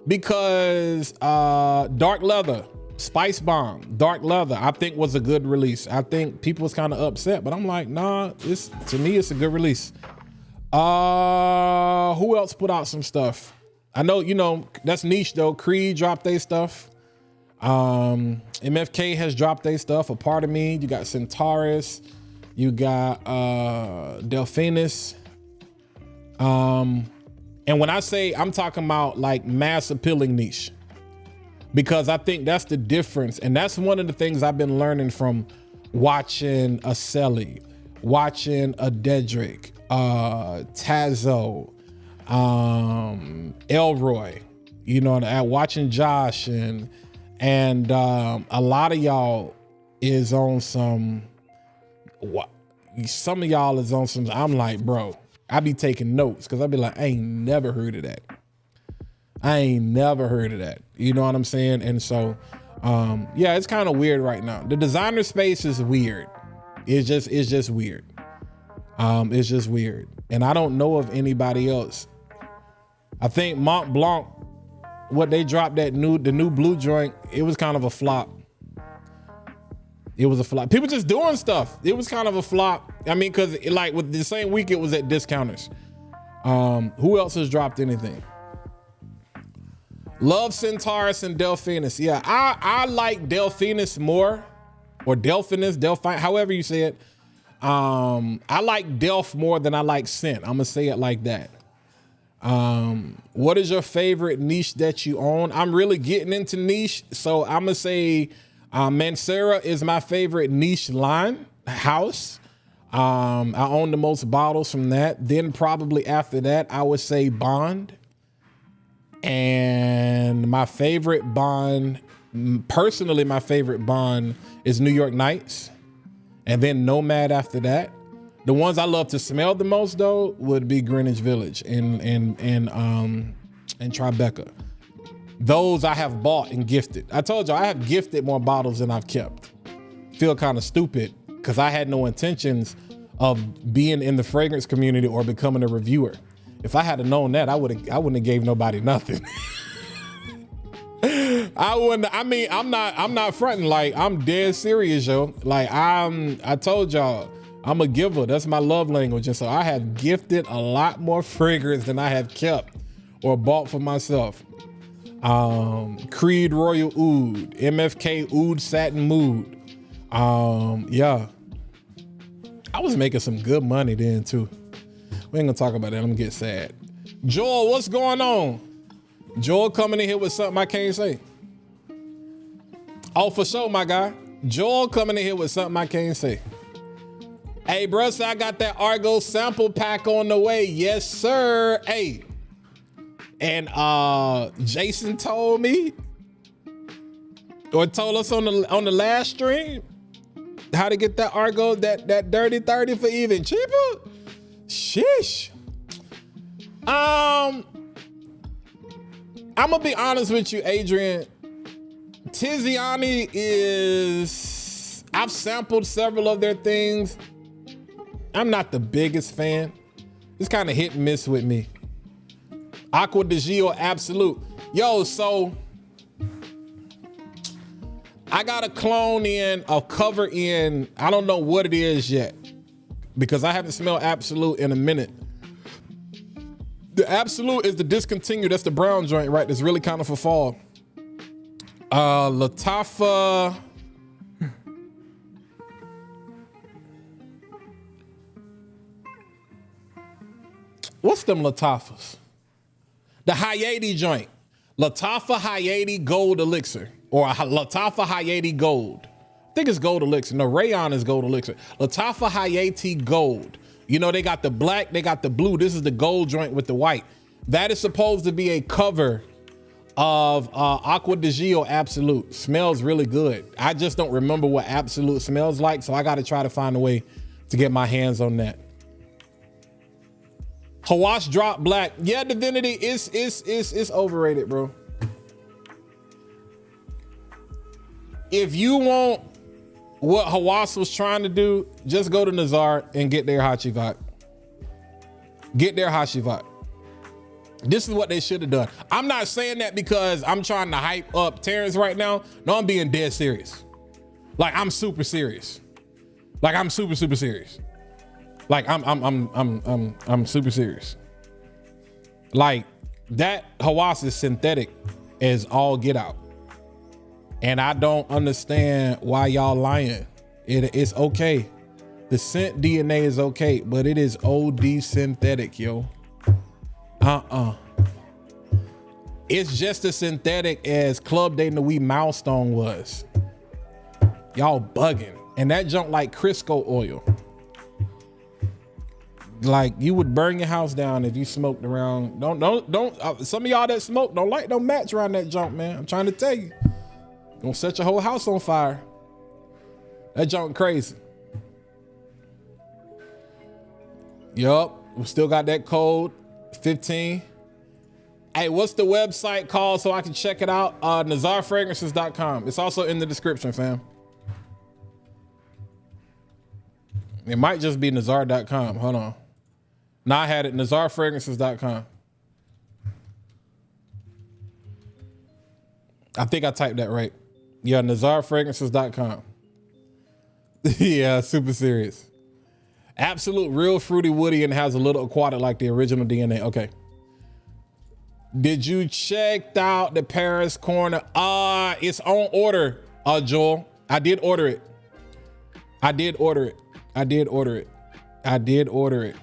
because Dark Leather, Spice Bomb, Dark Leather, I think was a good release. I think people was kind of upset, but I'm like, nah, to me, it's a good release. Who else put out some stuff? I know, you know, that's niche though. Creed dropped their stuff. MFK has dropped their stuff. A Part of Me. You got Centaurus. You got Delphinus. And when I say, I'm talking about like mass appealing niche, because I think that's the difference. And that's one of the things I've been learning from watching a Selly, watching a Dedrick, Tazo, Elroy, you know, watching Josh and a lot of y'all is on some of y'all is on some, I'm like, bro, I be taking notes because I be like, I ain't never heard of that. You know what I'm saying? And so, yeah, it's kind of weird right now. The designer space is weird. It's just weird. It's just weird. And I don't know of anybody else. I think Mont Blanc, what they dropped the new blue joint, it was kind of a flop. It was a flop. People just doing stuff. It was kind of a flop. I mean, cause like with the same week it was at discounters. Who else has dropped anything? Love Centaurus and Delphinus. Yeah, I like Delphinus more, or Delphinus, however you say it. I like Delph more than I like Scent. I'm gonna say it like that. What is your favorite niche that you own? I'm really getting into niche, so I'm gonna say Mancera is my favorite niche line house. I own the most bottles from that. Then probably after that, I would say Bond. And my favorite Bond, personally, my favorite Bond is New York Nights. And then Nomad after that. The ones I love to smell the most though would be Greenwich Village and Tribeca. Those I have bought and gifted. I told you I have gifted more bottles than I've kept. Feel kind of stupid because I had no intentions of being in the fragrance community or becoming a reviewer. If I had known that, I wouldn't have gave nobody nothing. I wouldn't. I mean, I'm not fronting. Like, I'm dead serious, yo. Like, I told y'all, I'm a giver. That's my love language. And so I have gifted a lot more fragrance than I have kept or bought for myself. Creed Royal Oud, MFK Oud Satin Mood. Yeah. I was making some good money then too. We ain't gonna talk about that. I'm gonna get sad. Joel, what's going on? Joel coming in here with something I can't say. Oh, for sure, my guy. Joel coming in here with something I can't say. Hey, bro, so I got that Argo sample pack on the way. Yes, sir. Hey. And Jason told me, or told us on the last stream, how to get that Argo, that dirty 30 for even cheaper. Sheesh. I'm gonna be honest with you, Adrian. Tiziani is, I've sampled several of their things. I'm not the biggest fan. It's kind of hit and miss with me. Aqua de Gio Absolute. Yo, so I got a clone in, a cover in, I don't know what it is yet because I haven't smelled Absolute in a minute. The Absolute is the discontinued, that's the brown joint, right? That's really kind of for fall. Latafa. What's them Latafas? The Hayati joint. Latafa Hayati Gold Elixir. Or Latafa Hayati Gold. I think it's Gold Elixir. No, Rayon is Gold Elixir. Latafa Hayati Gold. You know, they got the black, they got the blue. This is the gold joint with the white. That is supposed to be a cover of Aqua de Gio Absolute. Smells really good. I just don't remember what Absolute smells like, so I got to try to find a way to get my hands on that. Hawash Drop Black. Yeah, Divinity is overrated, bro. If you want what Hawass was trying to do, just go to Nazar and get their Hachivat. Get their Hachivat. This is what they should have done. I'm not saying that because I'm trying to hype up Terrence right now. No, I'm being dead serious. Like, I'm super serious. Like, I'm super serious. Like, I'm super serious. Like, That Hawass is synthetic as all get out. And I don't understand why y'all lying. It's okay. The scent DNA is okay, but it is OD synthetic, yo. It's just as synthetic as Club Day Nuit Milestone was. Y'all bugging. And that junk like Crisco oil. Like you would burn your house down if you smoked around. Don't. Some of y'all that smoke don't light no match around that junk, man. I'm trying to tell you. Gonna set your whole house on fire. That junk crazy. Yup. We still got that code 15. Hey, what's the website called so I can check it out? Nazarfragrances.com. It's also in the description, fam. It might just be Nazar.com. Hold on. Now I had it, Nazarfragrances.com. I think I typed that right. Yeah, Nazarfragrances.com. Yeah, super serious. Absolute real fruity woody and has a little aquatic like the original DNA. Okay. Did you check out the Paris corner? It's on order, Joel. I did order it. I did order it.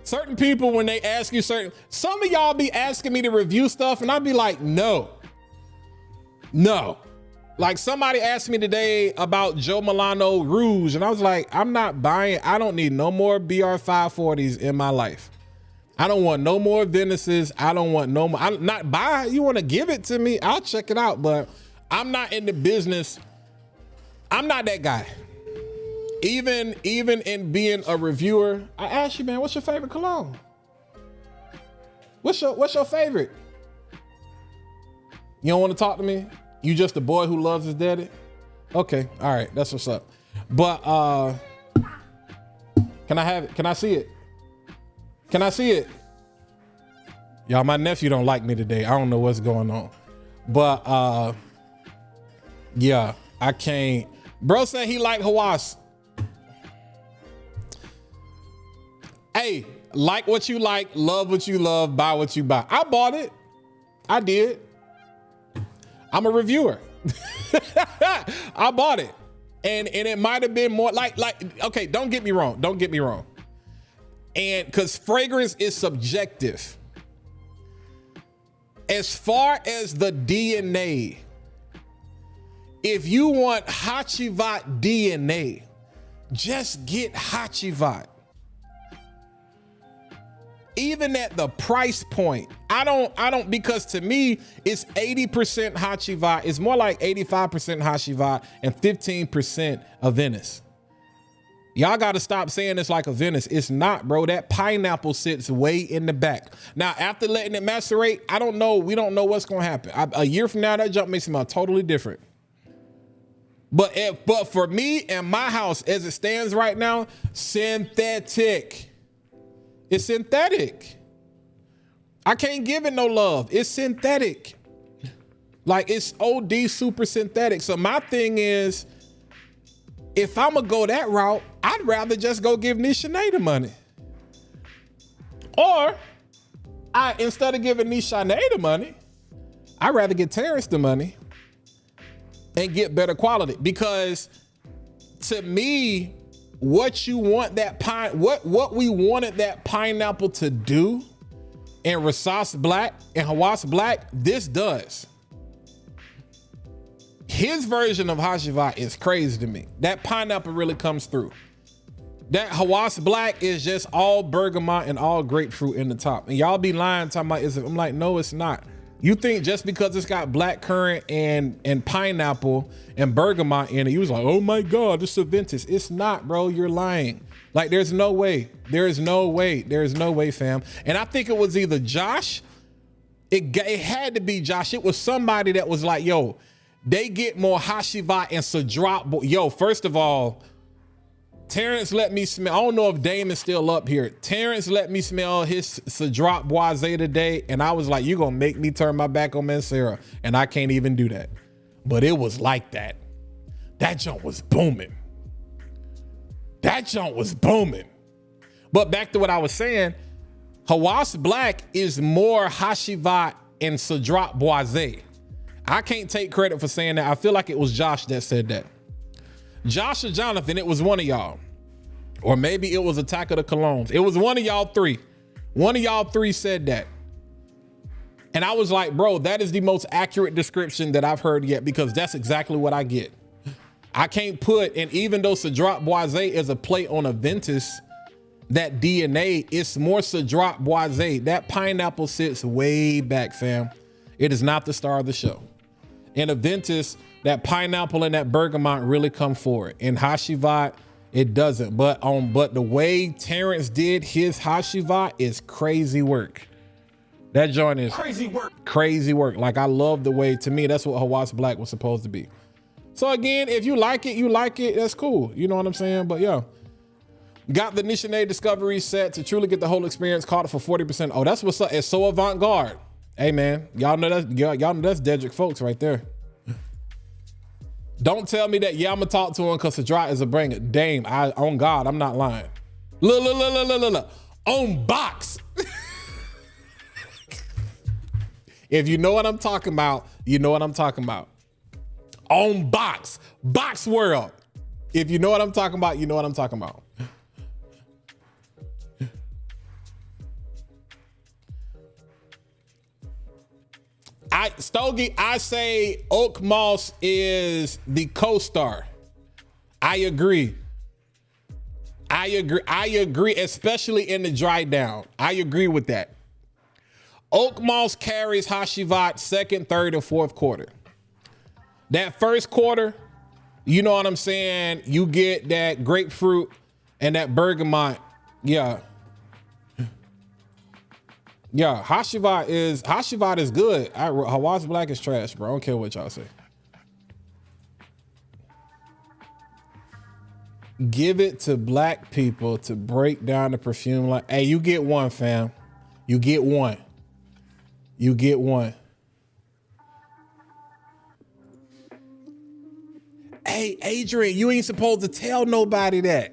Certain people, when they ask you some of y'all be asking me to review stuff and I'd be like, no. Like somebody asked me today about Joe Milano Rouge and I was like, I'm not buying, I don't need no more BR540s in my life. I don't want no more Venices. I don't want no more, I'm not buy, you want to give it to me, I'll check it out, but I'm not in the business. I'm not that guy. Even in being a reviewer, I asked you, man, what's your favorite cologne? What's your favorite? You don't want to talk to me? You just a boy who loves his daddy? Okay, all right, that's what's up. But can I have it? Can I see it? Can I see it? Y'all, my nephew don't like me today. I don't know what's going on. But yeah, I can't. Bro said he like Hawass. Hey, like what you like, love what you love, buy what you buy. I bought it. I did. I'm a reviewer. I bought it. And it might have been more like, okay, don't get me wrong. And because fragrance is subjective. As far as the DNA, if you want Hachivat DNA, just get Hachivat. Even at the price point, I don't, because to me, it's 80% Hachivat. It's more like 85% Hachivat and 15% of Venice. Y'all got to stop saying it's like a Venice. It's not, bro. That pineapple sits way in the back. Now, after letting it macerate, I don't know. We don't know what's going to happen. A year from now, that jump may smell totally different. But for me and my house, as it stands right now, synthetic. It's synthetic. I can't give it no love. It's synthetic. Like it's OD super synthetic. So my thing is, if I'm gonna go that route, I'd rather just go give Nishane the money. Or instead of giving Nishane the money, I'd rather get Terrence the money and get better quality. Because to me, what you want that what we wanted that pineapple to do in Hawass Black, this does. His version of Hachivat is crazy to me. That pineapple really comes through. That Hawass Black is just all bergamot and all grapefruit in the top. And y'all be lying talking about I'm like, no, it's not. You think just because it's got black currant and pineapple and bergamot in it, you was like, oh my God, this is a vintage. It's not, bro. You're lying. Like, there's no way. There is no way. There is no way, fam. And I think it was either Josh. It had to be Josh. It was somebody that was like, yo, they get more Hachivat and Sadrop. Yo, first of all, Terrence let me smell. I don't know if Dame is still up here. Terrence let me smell his Sadrop Boisé today, and I was like, you gonna make me turn my back on Mancera, and I can't even do that. But it was like that. That junk was booming. That junk was booming. But back to what I was saying, Hawas Black is more Hashivat and Cedrat Boise. I can't take credit for saying that. I feel like it was Josh that said that. Josh or Jonathan, it was one of y'all. Or maybe it was Attack of the Colognes. It was one of y'all three. One of y'all three said that. And I was like, bro, that is the most accurate description that I've heard yet, because that's exactly what I get. I can't put, and even though Cedrat Boise is a play on Aventus, that DNA, it's more Cedrat Boise. That pineapple sits way back, fam. It is not the star of the show. In Aventus, that pineapple and that bergamot really come forward. In Hashivat, it doesn't. But the way Terrence did his Hashivat is crazy work. That joint is crazy work. Crazy work. Like, I love the way, to me, that's what Hawas Black was supposed to be. So again, if you like it, you like it. That's cool. You know what I'm saying? But yeah, got the Nishane Discovery set to truly get the whole experience. Caught it for 40%. Oh, that's what's up. It's so avant-garde. Hey man, y'all know that's Dedrick folks right there. Don't tell me that. Yeah, I'm gonna talk to him because Cedrat is a bringer. Dame, on God, I'm not lying. Look. On box. If you know what I'm talking about, you know what I'm talking about. On box world. If you know what I'm talking about, you know what I'm talking about. Stogie, I say Oak Moss is the co-star. I agree, especially in the dry down. I agree with that. Oak Moss carries Hashivat second, third, and fourth quarter. That first quarter, you know what I'm saying? You get that grapefruit and that bergamot. Yeah. Yeah, Hashivat is good. Hawas Black is trash, bro. I don't care what y'all say. Give it to black people to break down the perfume. Like, hey, you get one, fam. You get one. You get one. Hey, Adrian, you ain't supposed to tell nobody that.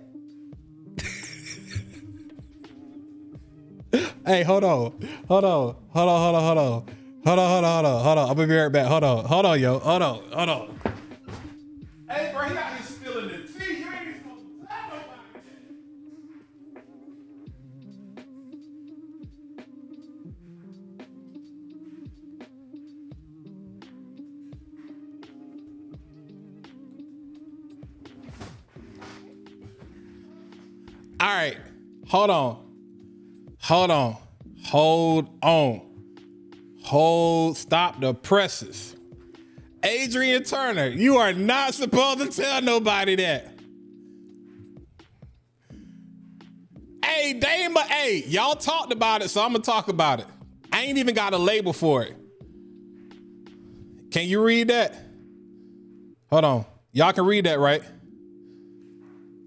Hey, hold on. I'm gonna be right back. Hold on, yo. Hold on. Hey, bro, he got me spilling the tea. You ain't even supposed to tell nobody. All right, hold on. Stop the presses. Adrian Turner, you are not supposed to tell nobody that. Hey, Dame, hey, y'all talked about it, so I'm gonna talk about it. I ain't even got a label for it. Can you read that? Hold on. Y'all can read that, right?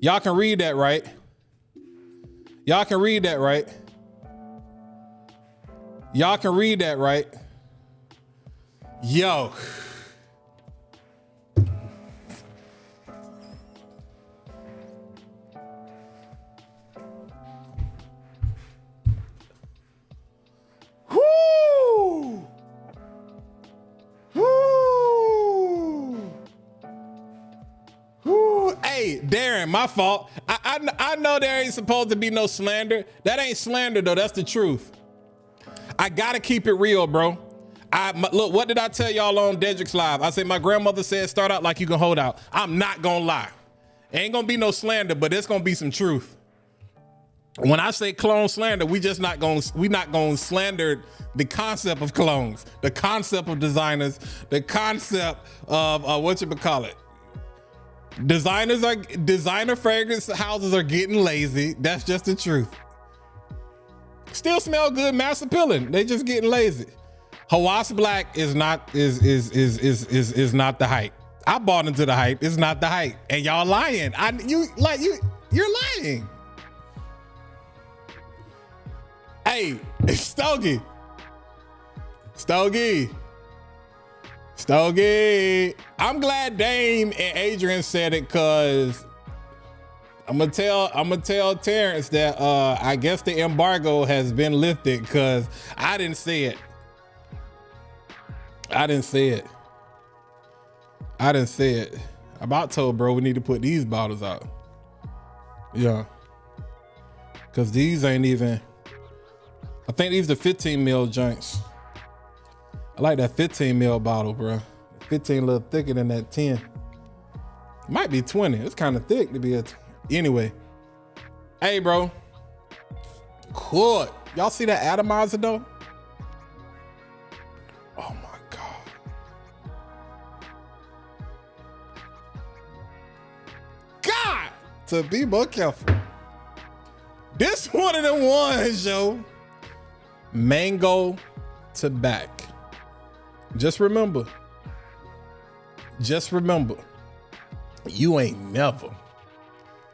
Y'all can read that, right? Y'all can read that, right? Y'all can read that, right? Yo. Woo! Woo! Woo! Hey, Darren, my fault. I know there ain't supposed to be no slander. That ain't slander, though. That's the truth. I gotta keep it real, bro. Look, what did I tell y'all on Dedrick's Live? I said my grandmother said start out like you can hold out. I'm not gonna lie. Ain't gonna be no slander, but there's gonna be some truth. When I say clone slander, we not gonna slander the concept of clones, the concept of designers, the concept of designer fragrance houses are getting lazy. That's just the truth. Still smell good, mass appealing. They just getting lazy. Hawas Black is not not the hype. I bought into the hype. It's not the hype, and y'all lying. You're lying. Hey, Stogie. I'm glad Dame and Adrian said it, because I'm gonna tell Terrence that I guess the embargo has been lifted because I didn't see it. I didn't see it. I about told bro we need to put these bottles out. Yeah. Cause these ain't even, I think these are 15 ml joints. I like that 15 ml bottle, bro. 15 a little thicker than that 10. Might be 20. It's kind of thick to be a, anyway. Hey, bro. Cool. Y'all see that atomizer though? Oh my God. God, to be more careful. This one of the ones, yo. Mango tobacco. Just remember, you ain't never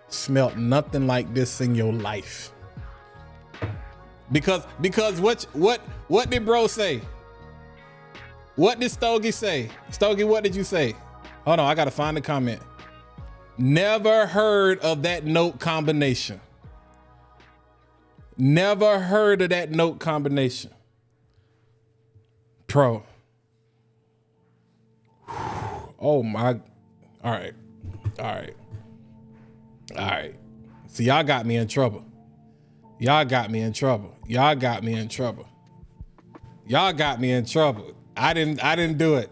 smelt nothing like this in your life. Because what did bro say? What did Stogie say? Stogie, what did you say? Hold on, I gotta find the comment. Never heard of that note combination. Never heard of that note combination. Pro. Oh my, all right. See, y'all got me in trouble. I didn't do it.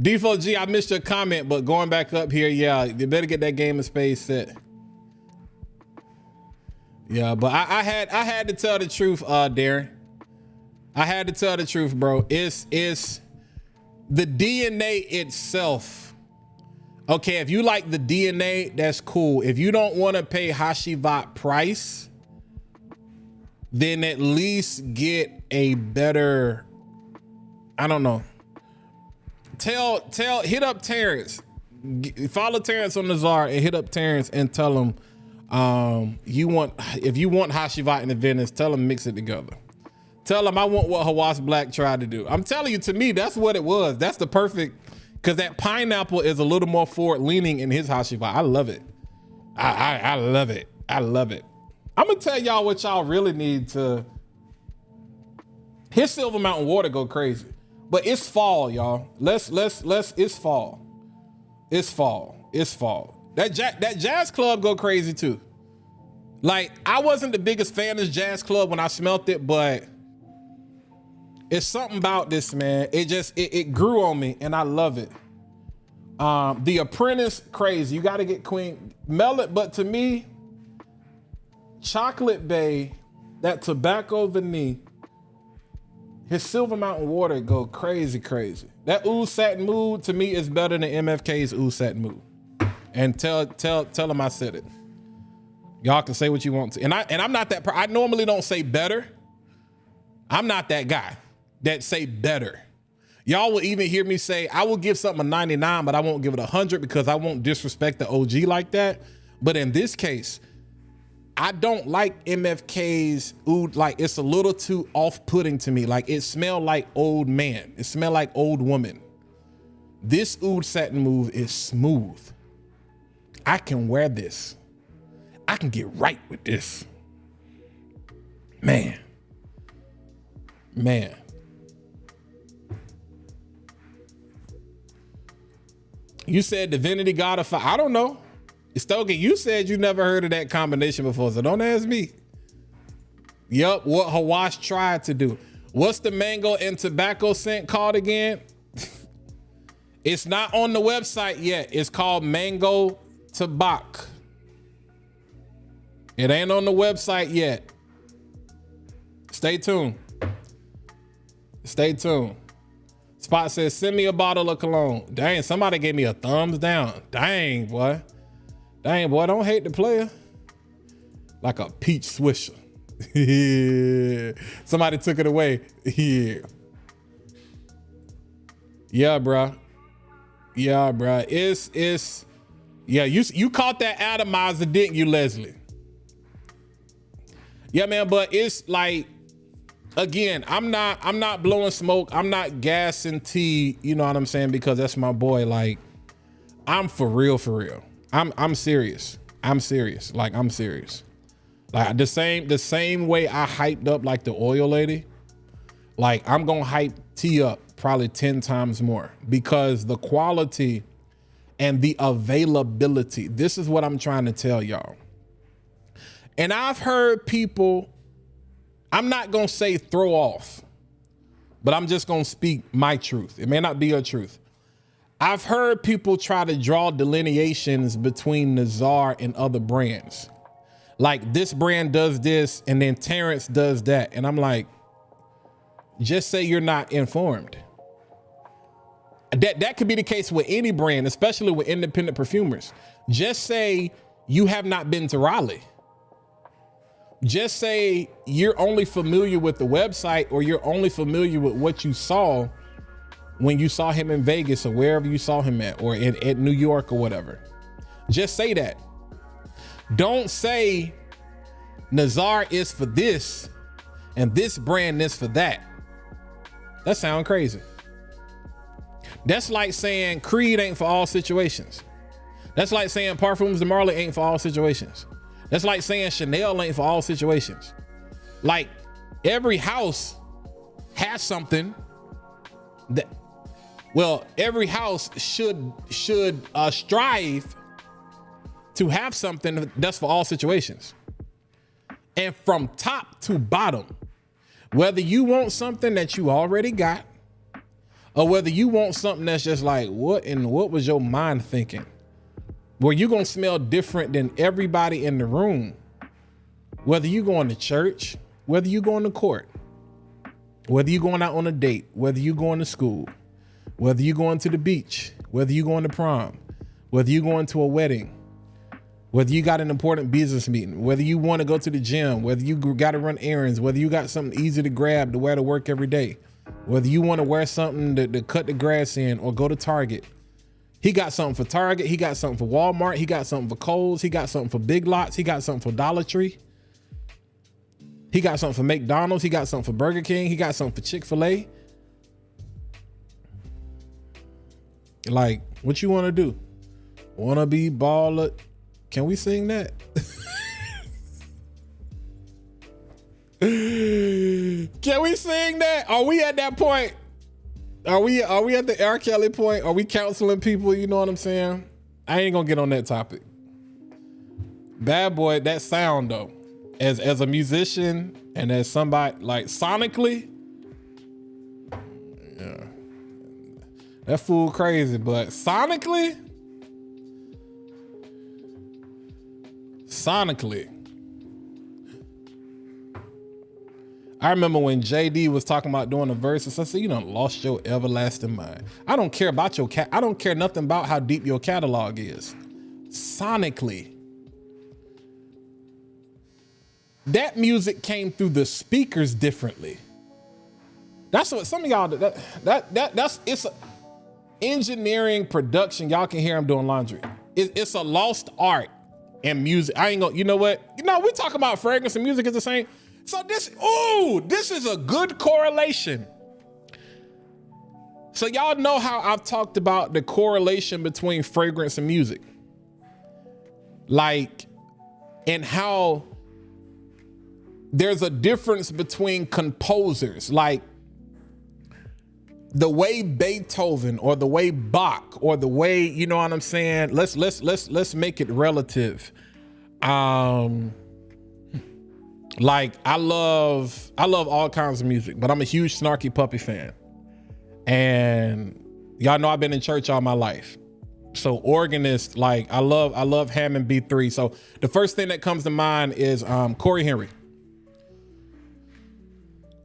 D4G, I missed your comment, but going back up here, yeah, you better get that Game of Spades set. Yeah, but I had to tell the truth, Darren. I had to tell the truth, bro. It's the DNA itself. Okay, if you like the DNA, that's cool. If you don't want to pay Hashivat price, then at least get a better, I don't know. Hit up Terrence. Follow Terrence on Nazar and hit up Terrence and tell him if you want Hashivat and the Venice, tell him mix it together. Tell him I want what Hawass Black tried to do. I'm telling you, to me, that's what it was. That's the perfect, because that pineapple is a little more forward leaning in his Hashivat. I love it. I love it. I'm gonna tell y'all what y'all really need to. His Silver Mountain Water go crazy, but it's fall, y'all. It's fall. That Jazz Club go crazy too. Like, I wasn't the biggest fan of Jazz Club when I smelt it, but it's something about this, man. It grew on me and I love it. The Apprentice, crazy. You got to get Queen Melon, but to me, Chocolate Bay, that Tobacco Vanille, his Silver Mountain Water go crazy. That Oud Satin Mood to me is better than MFK's Oud Satin Mood. And tell him I said it. Y'all can say what you want to. And I'm not that, I normally don't say better. I'm not that guy that say better. Y'all will even hear me say, I will give something a 99, but I won't give it 100 because I won't disrespect the OG like that. But in this case, I don't like MFK's oud. Like, it's a little too off-putting to me. Like, it smelled like old man. It smelled like old woman. This Oud Satin Move is smooth. I can wear this. I can get right with this. Man. You said Divinity God of Fire. I don't know. Stogie, you said you never heard of that combination before, so don't ask me. Yup, what Hawass tried to do. What's the mango and tobacco scent called again? It's not on the website yet. It's called Mango Tobacco. It ain't on the website yet. Stay tuned. Spot says, send me a bottle of cologne. Dang, somebody gave me a thumbs down. Dang, boy, don't hate the player. Like a peach swisher. Somebody took it away. Yeah, bro. It's you caught that atomizer, didn't you, Leslie? Yeah, man, but it's like, again, I'm not blowing smoke. I'm not gassing tea, you know what I'm saying? Because that's my boy. Like, I'm for real. I'm serious. I'm serious. Like, I'm serious. Like, the same way I hyped up like the oil lady, like I'm gonna hype T up probably 10 times more, because the quality and the availability, this is what I'm trying to tell y'all. And I've heard people, I'm not gonna say throw off, but I'm just gonna speak my truth. It may not be your truth. I've heard people try to draw delineations between Nazar and other brands. Like, this brand does this and then Terrence does that. And I'm like, just say you're not informed. That could be the case with any brand, especially with independent perfumers. Just say you have not been to Raleigh. Just say you're only familiar with the website, or you're only familiar with what you saw when you saw him in Vegas or wherever you saw him at, or at New York or whatever. Just say that. Don't say Nazar is for this and this brand is for that. That sounds crazy. That's like saying Creed ain't for all situations. That's like saying Parfums de Marley ain't for all situations. That's like saying Chanel ain't for all situations. Like, every house has something that, well, every house should strive to have something that's for all situations. And from top to bottom, whether you want something that you already got, or whether you want something that's just like, what was your mind thinking? Where you gonna smell different than everybody in the room. Whether you going to church, whether you going to court, whether you going out on a date, whether you going to school, whether you going to the beach, whether you going to prom, whether you going to a wedding, whether you got an important business meeting, whether you want to go to the gym, whether you got to run errands, whether you got something easy to grab to wear to work every day, whether you want to wear something to cut the grass in or go to Target. He got something for Target. He got something for Walmart. He got something for Kohl's. He got something for Big Lots. He got something for Dollar Tree. He got something for McDonald's. He got something for Burger King. He got something for Chick-fil-A. Like, what you want to do? Want to be baller? Can we sing that? Can we sing that? Are we at that point? Are we at the R. Kelly point? Are we counseling people? You know what I'm saying? I ain't gonna get on that topic. Bad Boy, that sound though, as a musician and as somebody, like, sonically, yeah, that fool crazy, but sonically, I remember when JD was talking about doing the verses. I said, you done lost your everlasting mind. I don't care about your I don't care nothing about how deep your catalog is. Sonically, that music came through the speakers differently. That's what some of y'all, that's it's a engineering production. Y'all can hear him doing laundry. It's a lost art in music. I ain't gonna, you know what? You know, we talk about fragrance and music is the same. So this is a good correlation. So y'all know how I've talked about the correlation between fragrance and music. Like, and how there's a difference between composers, like the way Beethoven or the way Bach or the way, you know what I'm saying? Let's make it relative. Like, I love all kinds of music, but I'm a huge Snarky Puppy fan. And y'all know I've been in church all my life. So organist, like, I love Hammond B3. So the first thing that comes to mind is Corey Henry.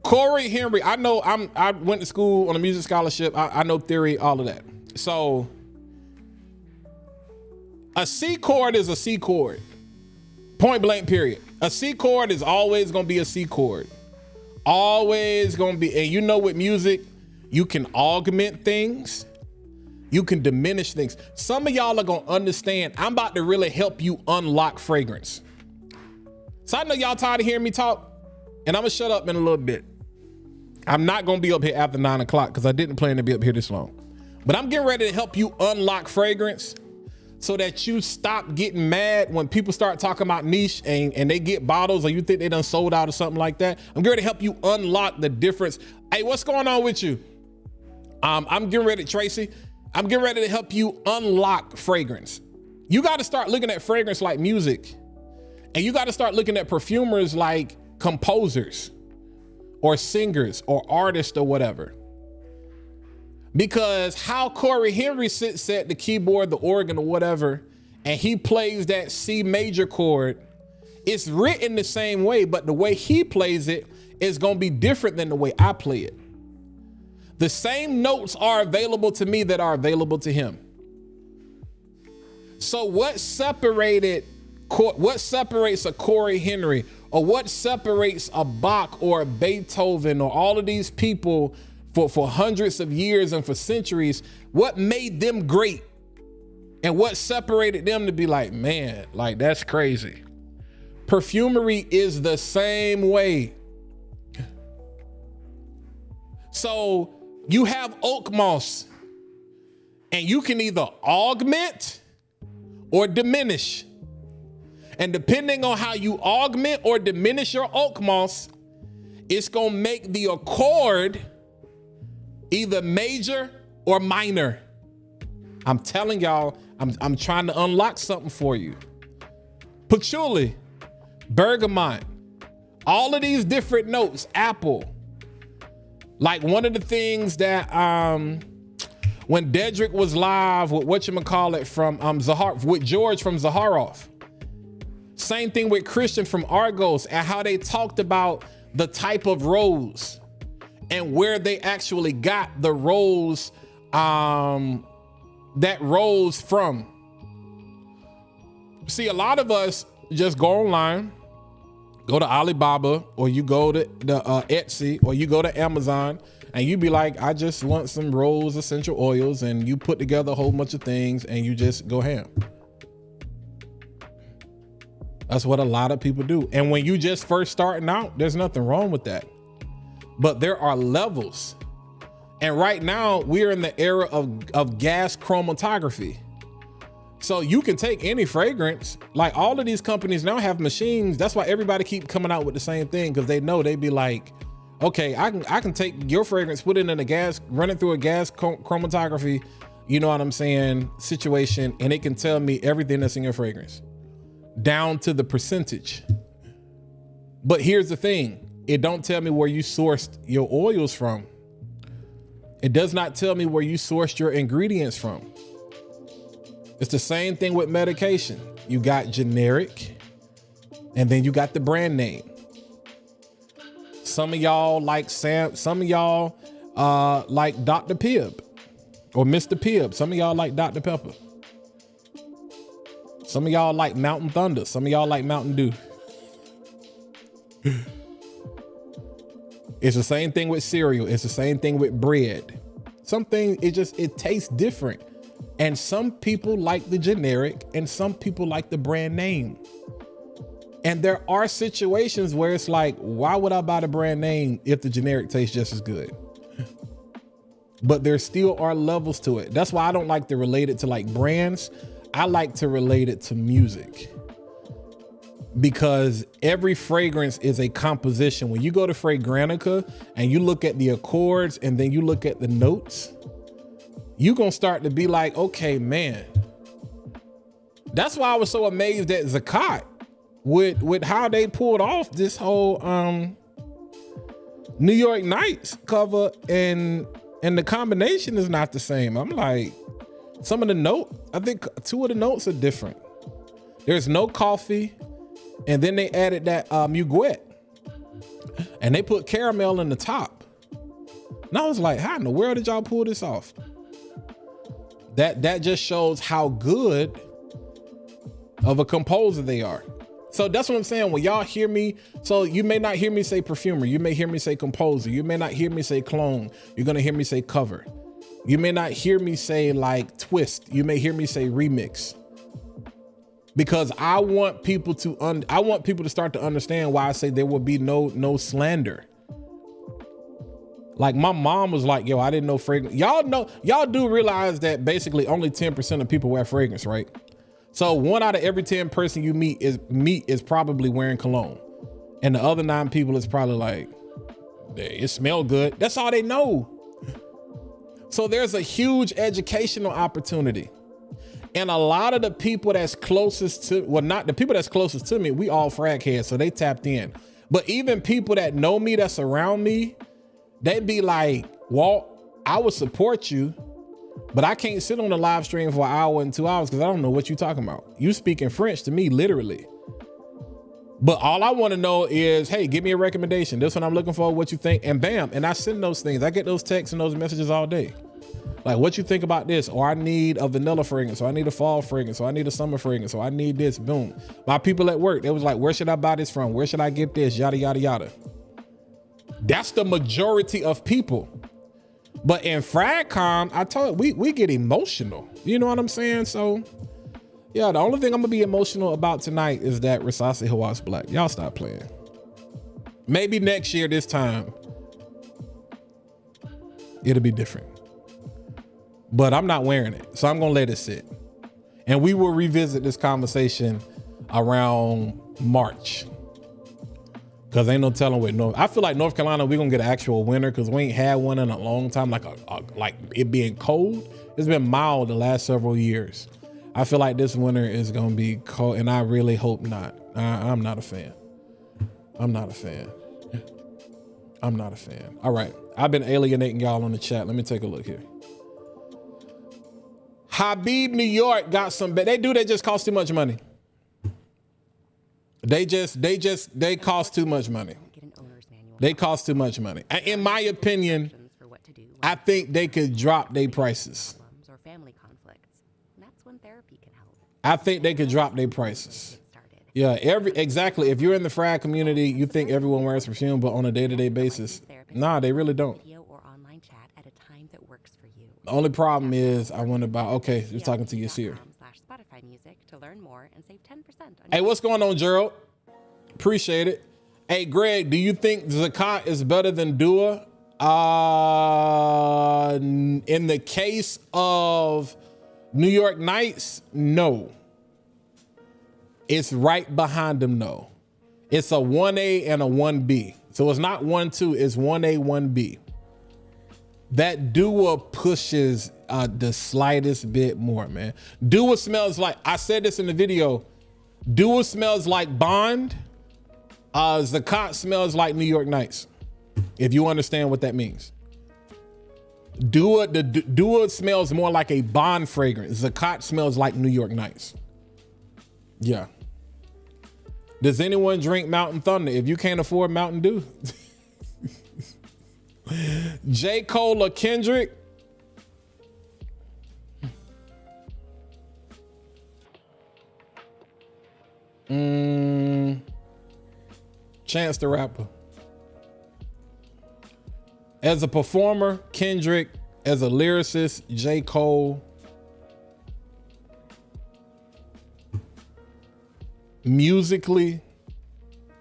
Corey Henry, I went to school on a music scholarship. I know theory, all of that. So a C chord is a C chord. Point blank, period. A C chord is always gonna be a C chord. Always gonna be, and you know, with music, you can augment things, you can diminish things. Some of y'all are gonna understand. I'm about to really help you unlock fragrance. So I know y'all tired of hearing me talk, and I'm gonna shut up in a little bit. I'm not gonna be up here after 9 o'clock because I didn't plan to be up here this long. But I'm getting ready to help you unlock fragrance so that you stop getting mad when people start talking about niche and they get bottles or you think they done sold out or something like that. I'm going to help you unlock the difference. Hey, what's going on with you? I'm getting ready, Tracy. I'm getting ready to help you unlock fragrance. You got to start looking at fragrance like music, and you got to start looking at perfumers like composers or singers or artists or whatever. Because how Corey Henry sits at the keyboard, the organ or whatever, and he plays that C major chord, it's written the same way, but the way he plays it is going to be different than the way I play it. The same notes are available to me that are available to him. So what separates a Corey Henry, or what separates a Bach or a Beethoven or all of these people for hundreds of years and for centuries? What made them great and what separated them to be like, man, like that's crazy. Perfumery is the same way. So you have oak moss, and you can either augment or diminish. And depending on how you augment or diminish your oak moss, it's gonna make the accord either major or minor. I'm telling y'all, I'm trying to unlock something for you. Patchouli, bergamot, all of these different notes, apple. Like one of the things that when Dedrick was live with whatchamacallit from Zahar, with George from Zaharoff. Same thing with Christian from Argos, and how they talked about the type of rose and where they actually got the rose, that rose from. See, a lot of us just go online, go to Alibaba, or you go to the Etsy, or you go to Amazon, and you be like, I just want some rose essential oils, and you put together a whole bunch of things and you just go ham. That's what a lot of people do. And when you just first starting out, there's nothing wrong with that. But there are levels. And right now we're in the era of gas chromatography. So you can take any fragrance, like all of these companies now have machines. That's why everybody keep coming out with the same thing, because they know they be like, okay, I can take your fragrance, put it in a gas, run it through a gas chromatography, you know what I'm saying, situation, and it can tell me everything that's in your fragrance, down to the percentage. But here's the thing, it don't tell me where you sourced your oils from. It does not tell me where you sourced your ingredients from. It's the same thing with medication. You got generic, and then you got the brand name. Some of y'all like some of y'all like Dr. Pibb or Mr. Pibb. Some of y'all like Dr. Pepper. Some of y'all like Mountain Thunder. Some of y'all like Mountain Dew. It's the same thing with cereal. It's the same thing with bread. Something, it tastes different. And some people like the generic and some people like the brand name. And there are situations where it's like, why would I buy the brand name if the generic tastes just as good? But there still are levels to it. That's why I don't like to relate it to like brands. I like to relate it to music, because every fragrance is a composition. When you go to Fragrantica and you look at the accords and then you look at the notes, you're going to start to be like, okay, man. That's why I was so amazed at Zakat with how they pulled off this whole New York Knights cover, and the combination is not the same. I'm like, some of the note, I think 2 of the notes are different. There's no coffee, and then they added that Muguet, and they put caramel in the top. And I was like, how in the world did y'all pull this off? That just shows how good of a composer they are. So that's what I'm saying. When y'all hear me, so you may not hear me say perfumer. You may hear me say composer. You may not hear me say clone. You're going to hear me say cover. You may not hear me say like twist. You may hear me say remix. Because I want people to start to understand why I say there will be no slander. Like my mom was like, yo, I didn't know fragrance. Y'all do realize that basically only 10% of people wear fragrance, right? So 1 out of every 10 person you meet is probably wearing cologne. And the other 9 people is probably like, it smell good. That's all they know. So there's a huge educational opportunity. And a lot of the people that's closest to, well, not the people that's closest to me, we all frag heads, so they tapped in. But even people that know me, that's around me, they'd be like, Walt, I would support you, but I can't sit on the live stream for an hour and 2 hours because I don't know what you're talking about. You speaking French to me, literally. But all I want to know is, hey, give me a recommendation. This one I'm looking for, what you think, and bam. And I send those things. I get those texts and those messages all day. Like, what you think about this? Or I need a vanilla fragrance, or I need a fall fragrance, or I need a summer fragrance, or I need this, boom. My people at work, they was like, where should I buy this from? Where should I get this? Yada, yada, yada. That's the majority of people. But in FragCon, I told you, we get emotional. You know what I'm saying? So, yeah, the only thing I'm gonna be emotional about tonight is that Rasasi Hawass Black. Y'all stop playing. Maybe next year, this time, it'll be different. But I'm not wearing it, so I'm gonna let it sit. And we will revisit this conversation around March. Cause ain't no telling with North. I feel like North Carolina, we're gonna get an actual winter because we ain't had one in a long time, like it being cold. It's been mild the last several years. I feel like this winter is gonna be cold, and I really hope not. I'm not a fan. I'm not a fan. I'm not a fan. All right, I've been alienating y'all on the chat. Let me take a look here. Habib, New York got some, they just cost too much money. They cost too much money. They cost too much money. In my opinion, I think they could drop their prices. I think they could drop their prices. Yeah, exactly. If you're in the frag community, you think everyone wears perfume, but on a day-to-day basis, nah, they really don't. The only problem is I wonder about, okay, you're talking to Yasir. Hey, what's going on, Gerald? Appreciate it. Hey, Greg, do you think Zakat is better than Dua? In the case of New York Knights, no. It's right behind them, no. It's a 1A and a 1B. So it's not 1-2, it's 1A, 1B. That Dua pushes the slightest bit more, man. Dua smells like, I said this in the video, Dua smells like Bond. Zakat smells like New York Knights, if you understand what that means. Dua smells more like a Bond fragrance. Zakat smells like New York Knights. Yeah. Does anyone drink Mountain Thunder? If you can't afford Mountain Dew. J. Cole or Kendrick? Chance the Rapper. As a performer, Kendrick. As a lyricist, J. Cole. Musically,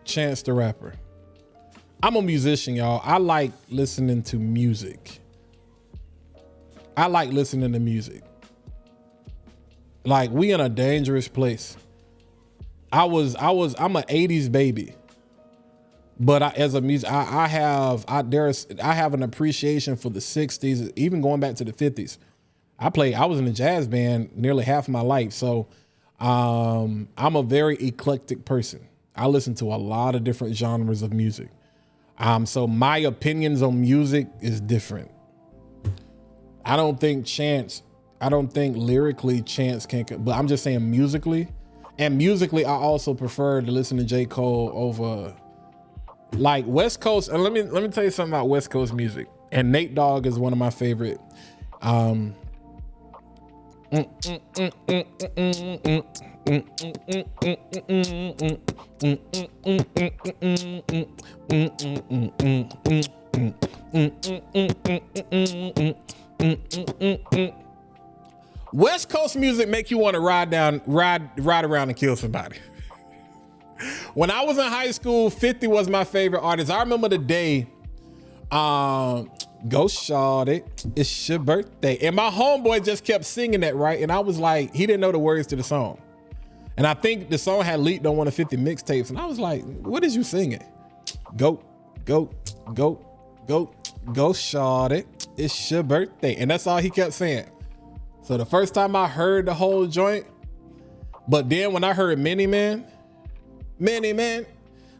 Chance the Rapper. I'm a musician, y'all. I like listening to music. Like, we in a dangerous place. I'm an 80s baby. But I have an appreciation for the 60s, even going back to the 50s. I was in a jazz band nearly half of my life. So I'm a very eclectic person. I listen to a lot of different genres of music. So my opinions on music is different. I don't think lyrically Chance can, but I'm just saying musically. And musically, I also prefer to listen to J. Cole over like West Coast. And let me tell you something about West Coast music. And Nate Dogg is one of my favorite. West Coast music make you want to ride around and kill somebody. When I was in high school, 50 was my favorite artist. I remember the day, go shawty, it's your birthday. And my homeboy just kept singing that, right? And I was like, he didn't know the words to the song. And I think the song had leaked on one of 50 mixtapes. And I was like, what is you singing? Go, go, go, go, go, shawty. It's your birthday. And that's all he kept saying. So the first time I heard the whole joint, but then when I heard Many Man,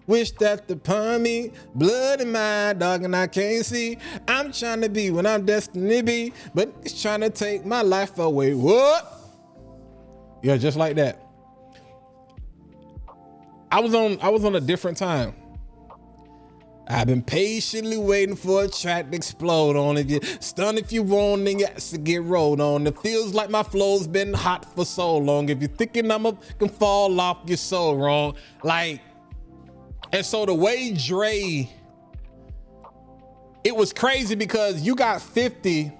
wish that upon me, blood in my dog and I can't see. I'm trying to be what I'm destined to be, but it's trying to take my life away. What? Yeah, just like that. I was on a different time. I've been patiently waiting for a track to explode on it. Stun if you want, then you ass to get rolled on. It feels like my flow's been hot for so long. If you're thinking can fall off, you're so wrong. Like, and so the way Dre, it was crazy because you got 50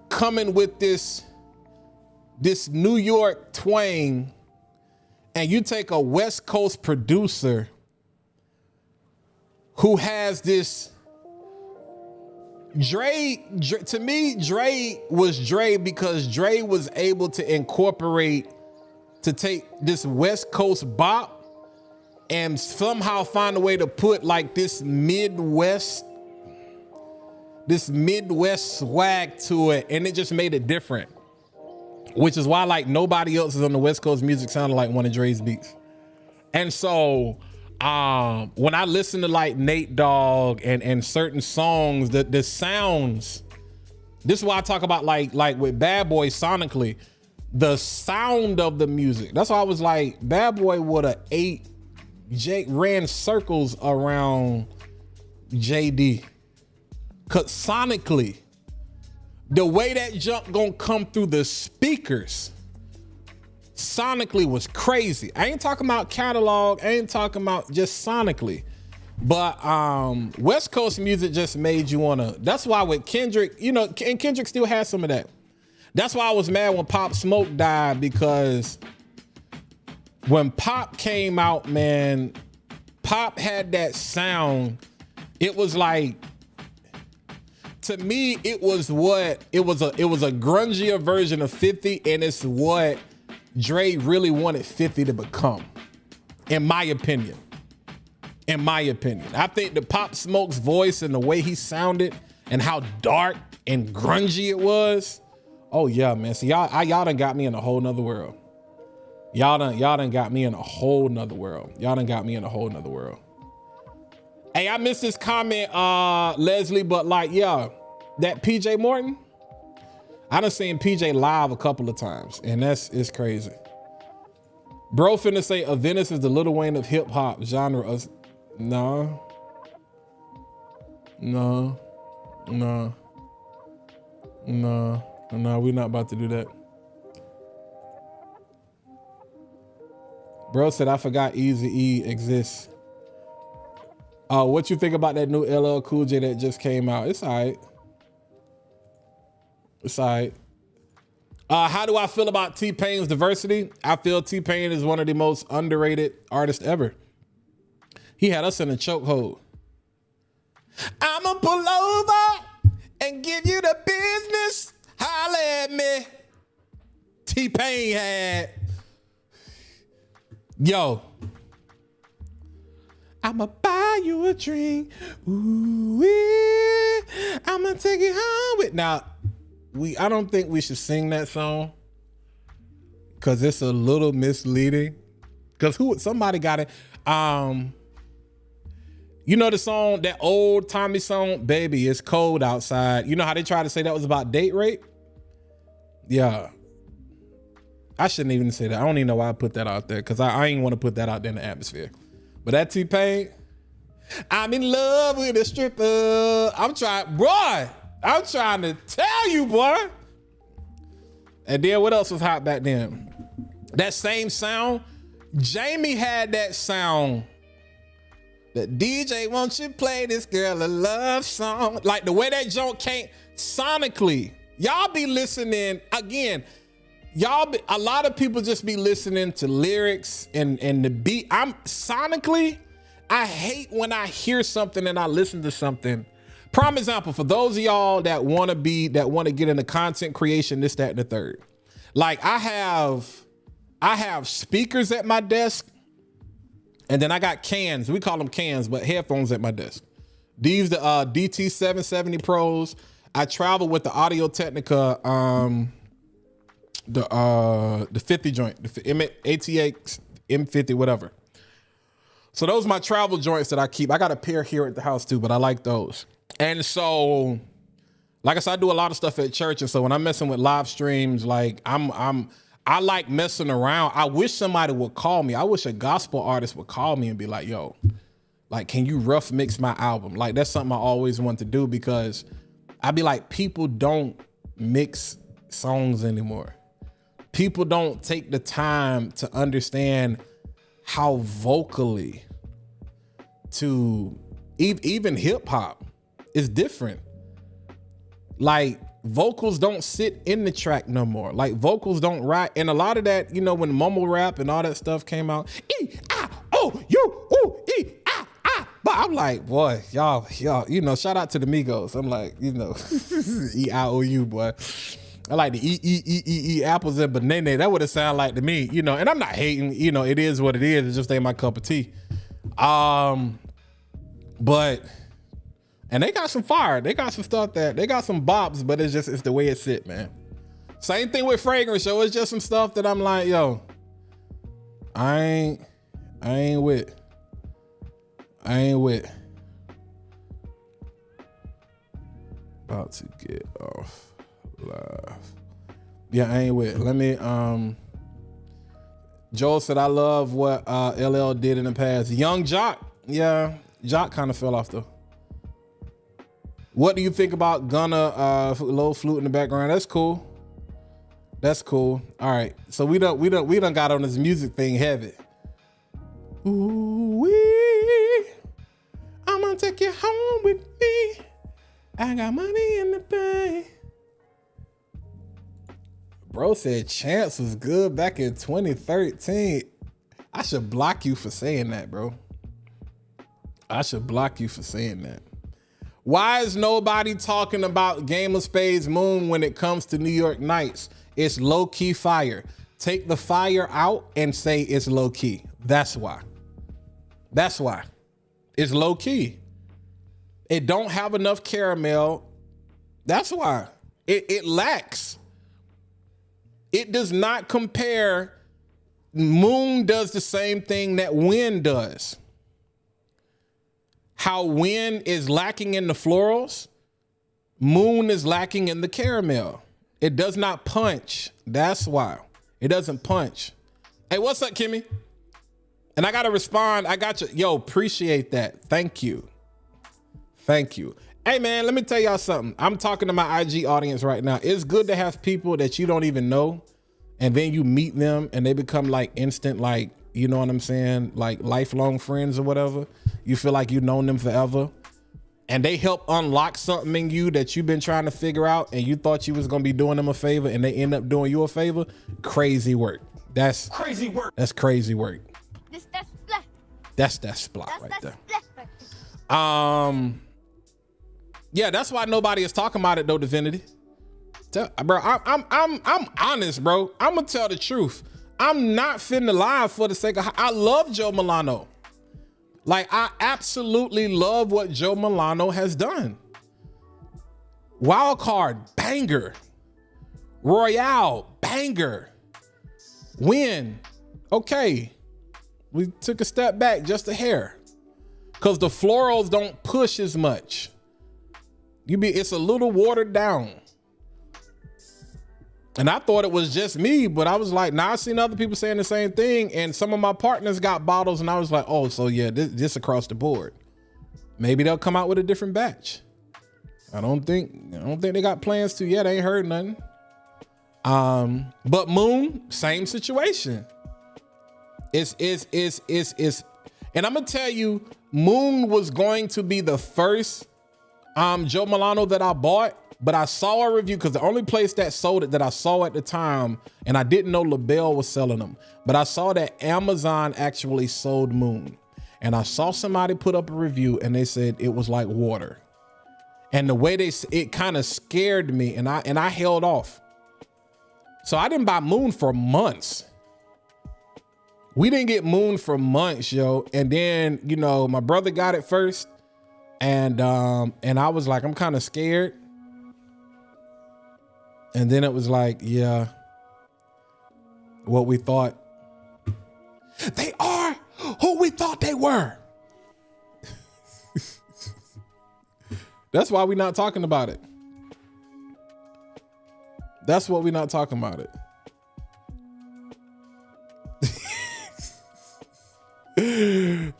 coming with this New York twang, and you take a West Coast producer who has this Dre, to me, Dre was Dre because Dre was able to incorporate, to take this West Coast bop and somehow find a way to put like this Midwest swag to it, and it just made it different. Which is why like nobody else is on the West Coast music sounded like one of Dre's beats. And so when I listen to like Nate Dogg and certain songs, the sounds, this is why I talk about like with Bad Boy sonically, the sound of the music. That's why I was like, Bad Boy would have Jake ran circles around JD. Cause sonically, the way that jump gonna come through the speakers sonically was crazy. I ain't talking about catalog, I ain't talking about just sonically. But West Coast music just made you wanna, that's why with Kendrick, you know, and Kendrick still has some of that. That's why I was mad when Pop Smoke died, because when Pop came out, man, Pop had that sound. It was like, to me, it was a grungier version of 50, and it's what Dre really wanted 50 to become, in my opinion. I think the Pop Smoke's voice and the way he sounded and how dark and grungy it was. Oh yeah, man. So y'all done got me in a whole nother world. Y'all done got me in a whole nother world. Hey, I missed this comment, Leslie, but like, yeah, that PJ Morton, I done seen PJ live a couple of times, and it's crazy. Bro finna say Venice is the Lil Wayne of hip hop genre. No, we not about to do that. Bro said, I forgot Eazy-E exists. What you think about that new LL Cool J that just came out? It's all right. How do I feel about T-Pain's diversity? I feel T-Pain is one of the most underrated artists ever. He had us in a chokehold. I'ma pull over and give you the business. Holla at me. T-Pain had. Yo. I'ma buy you a drink. Ooh, I'ma take you home with. Now, I don't think we should sing that song because it's a little misleading. Because somebody got it. You know the song, that old Tommy song, Baby, It's Cold Outside. You know how they try to say that was about date rape? Yeah. I shouldn't even say that. I don't even know why I put that out there, because I ain't want to put that out there in the atmosphere. But that T-Pain, I'm in love with a stripper. I'm trying to tell you, boy. And then what else was hot back then? That same sound, Jamie had that sound. That DJ, won't you play this girl a love song? Like the way that joint came sonically. Y'all be listening, again, a lot of people just be listening to lyrics and the beat. Sonically, I hate when I hear something and I listen to something. Prime example, for those of y'all that want to get into content creation, this, that, and the third. Like I I have speakers at my desk, and then I got cans. We call them cans, but headphones at my desk. These the DT770 Pros. I travel with the Audio Technica, the 50 joint, the ATX M50, whatever. So those are my travel joints that I keep. I got a pair here at the house too, but I like those. And so, like I said, I do a lot of stuff at church, and so when I'm messing with live streams, like I like messing around. I wish somebody would call me. I wish a gospel artist would call me and be like, yo, like, can you rough mix my album? Like, that's something I always want to do, because I'd be like, people don't mix songs anymore. People don't take the time to understand how vocally to even hip hop is different. Like, vocals don't sit in the track no more. Like, vocals don't write. And a lot of that, you know, when mumble rap and all that stuff came out, E-I-O-U-E-I-I. But I'm like, boy, y'all, you know, shout out to the Migos. I'm like, you know, E-I-O-U, boy. I like the E apples and banana. That would have sounded like to me, you know, and I'm not hating, you know, it is what it is. It just ain't my cup of tea. But, and they got some fire. They got some stuff they got some bops, but it's the way it sit, man. Same thing with Fragrance Show. It's just some stuff that I'm like, yo, I ain't with. About to get off live. Yeah, I ain't with. Let me, Joel said, I love what LL did in the past. Young Jock. Yeah, Jock kind of fell off though. What do you think about Gunna, low flute in the background? That's cool. That's cool. All right. So we done got on this music thing heavy. Ooh wee, I'm gonna take you home with me. I got money in the bank. Bro said Chance was good back in 2013. I should block you for saying that, bro. I should block you for saying that. Why is nobody talking about Game of Spades Moon when it comes to New York Knights? It's low-key fire. Take the fire out and say it's low-key. That's why. That's why. It's low-key. It don't have enough caramel. That's why. It lacks. It does not compare. Moon does the same thing that Wind does. How Wind is lacking in the florals, Moon is lacking in the caramel. It does not punch. That's why. It doesn't punch. Hey, what's up, Kimmy? And I got to respond. I got you. Yo, appreciate that. Thank you. Thank you. Hey, man, let me tell y'all something. I'm talking to my IG audience right now. It's good to have people that you don't even know, and then you meet them and they become like instant, like, you know what I'm saying? Like lifelong friends or whatever. You feel like you've known them forever. And they help unlock something in you that you've been trying to figure out, and you thought you was going to be doing them a favor, and they end up doing you a favor. Crazy work. That's crazy work. That's crazy work. That's that splat right there. Yeah, that's why nobody is talking about it though, Divinity. Bro, I'm honest, bro. I'm gonna tell the truth. I'm not finna lie for the sake of. I love Joe Milano. Like, I absolutely love what Joe Milano has done. Wild Card, banger. Royale, banger. Win, okay. We took a step back just a hair, because the florals don't push as much. It's a little watered down. And I thought it was just me, but I was like, nah, I seen other people saying the same thing. And some of my partners got bottles, and I was like, oh, so yeah, this across the board. Maybe they'll come out with a different batch. I don't think they got plans to yet. I ain't heard nothing. But Moon, same situation. It's and I'm gonna tell you, Moon was going to be the first Joe Milano that I bought, but I saw a review, because the only place that sold it that I saw at the time, and I didn't know LaBelle was selling them, but I saw that Amazon actually sold Moon, and I saw somebody put up a review and they said it was like water, and the way it kind of scared me, and I held off. So I didn't buy Moon for months. We didn't get mooned for months, yo. And then, you know, my brother got it first. And I was like, I'm kind of scared. And then it was like, yeah, what we thought. They are who we thought they were. That's why we're not talking about it. That's what we're not talking about it.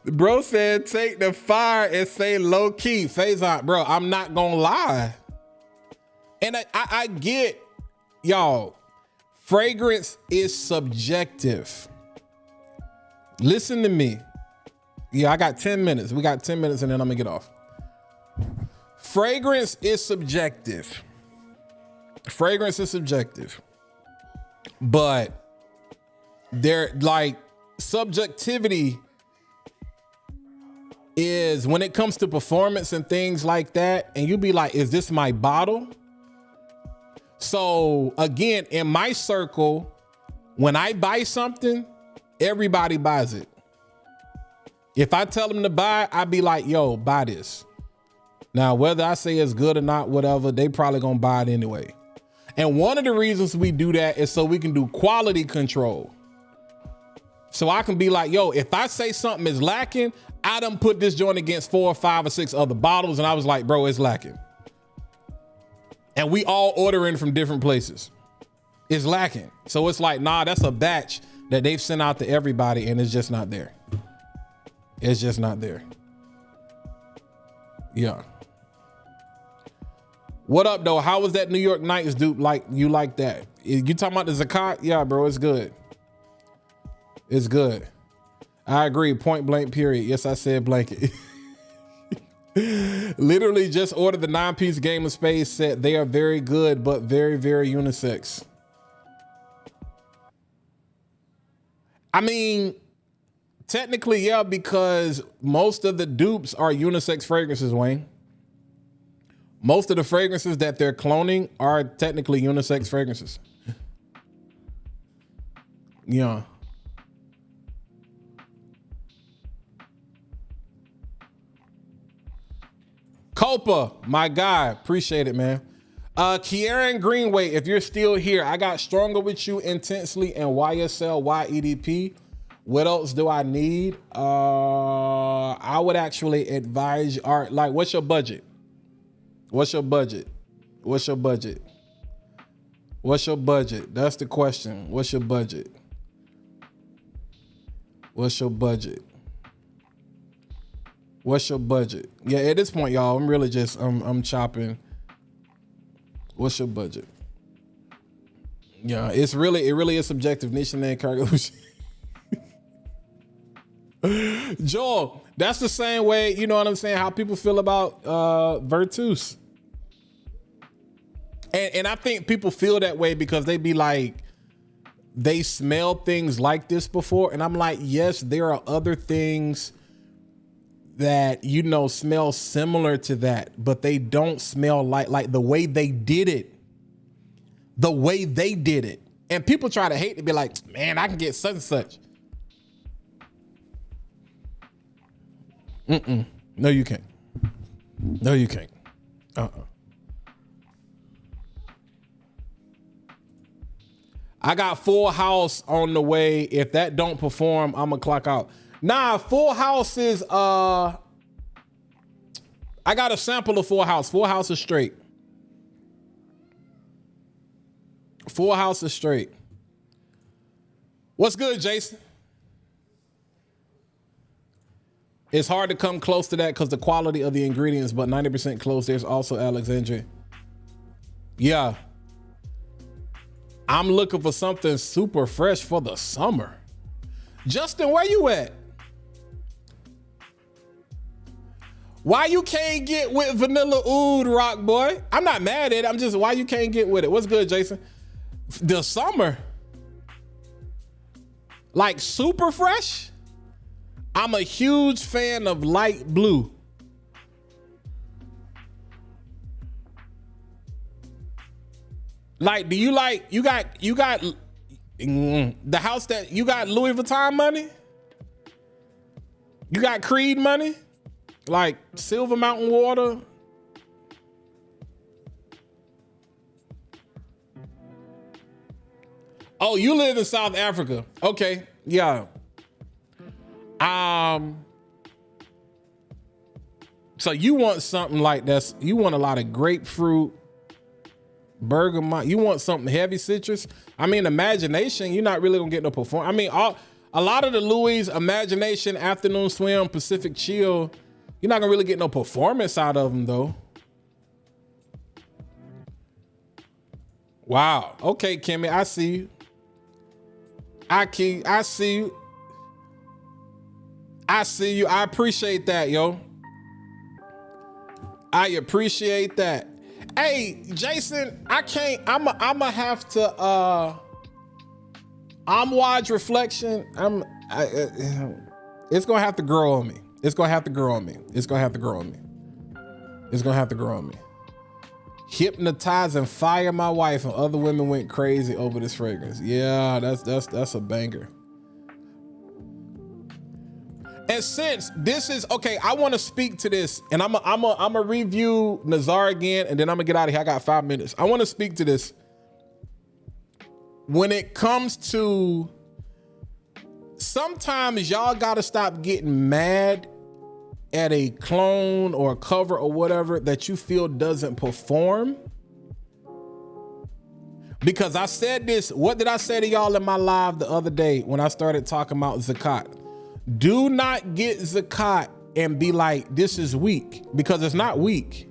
Bro said, take the fire and say low key. Faison, bro, I'm not gonna lie. And I get, y'all, fragrance is subjective. Listen to me. Yeah, I got 10 minutes. We got 10 minutes and then I'm gonna get off. Fragrance is subjective. Fragrance is subjective. But they're like, subjectivity is when it comes to performance and things like that, and you be like, is this my bottle? So again, in my circle, when I buy something, everybody buys it. If I tell them to buy, I'd be like, yo, buy this. Now, whether I say it's good or not, whatever, they probably gonna buy it anyway. And one of the reasons we do that is so we can do quality control. So I can be like, yo, if I say something is lacking, I done put this joint against 4 or 5 or 6 other bottles. And I was like, bro, it's lacking. And we all ordering from different places. It's lacking. So it's like, nah, that's a batch that they've sent out to everybody and it's just not there. It's just not there. Yeah. What up though? How was that New York Knights dude? Like, you like that? You talking about the Zakat? Yeah, bro, it's good. It's good. I agree. Point blank, period. Yes, I said blanket. Literally just ordered the 9-piece Game of Spades set. They are very good, but very, very unisex. I mean, technically, yeah, because most of the dupes are unisex fragrances, Wayne. Most of the fragrances that they're cloning are technically unisex fragrances. Yeah. Copa, my guy, appreciate it, man. Kieran Greenway, if you're still here, I got Stronger With You Intensely and YSL YEDP. What else do I need? I would actually advise you, all right, like, what's your budget? What's your budget? What's your budget? What's your budget? That's the question. What's your budget? What's your budget? What's your budget? Yeah, at this point, y'all, I'm really just, I'm chopping. What's your budget? Yeah, it really is subjective. Nation and cargo. Joel, that's the same way, you know what I'm saying, how people feel about Virtus. And I think people feel that way because they be like, they smell things like this before. And I'm like, yes, there are other things that, you know, smell similar to that, but they don't smell like the way they did it. The way they did it. And people try to hate to be like, man, I can get such and such. No, you can't. No, you can't. I got Full House on the way. If that don't perform, I'm gonna clock out. Nah, Full House is, I got a sample of Full House. Full House is straight. Full House is straight. What's good, Jason? It's hard to come close to that because the quality of the ingredients, but 90% close. There's also Alexandria. Yeah. I'm looking for something super fresh for the summer. Justin, where you at? Why you can't get with Vanilla Oud, Rock Boy? I'm not mad at it. I'm just, why you can't get with it? What's good, Jason? The summer. Like super fresh? I'm a huge fan of light blue. Like, do you like, you got, The house that you got Louis Vuitton money? You got Creed money? Like Silver Mountain Water? Oh, you live in South Africa. Okay, yeah. So you want something like this. You want a lot of grapefruit, bergamot. You want something heavy citrus. I mean, Imagination, you're not really gonna get no perform. I mean, a lot of the Louis, Imagination, Afternoon Swim, Pacific Chill, you're not gonna really get no performance out of them though. Wow. Okay, Kimmy, I see you. I see you. I see you. I appreciate that, yo. I appreciate that. Hey, Jason, I can't. I'ma have to. I'm watch reflection. It's gonna have to grow on me. It's gonna have to grow on me. It's gonna have to grow on me. It's gonna have to grow on me. Hypnotize and fire my wife, and other women went crazy over this fragrance. Yeah, that's a banger. And since this is okay, I want to speak to this, and I'm a review Nazar again, and then I'm gonna get out of here. I got 5 minutes. I want to speak to this. When it comes to, sometimes y'all gotta stop getting mad at a clone or a cover or whatever that you feel doesn't perform. Because I said this, what did I say to y'all in my live the other day when I started talking about Zakat? Do not get Zakat and be like, this is weak, because it's not weak.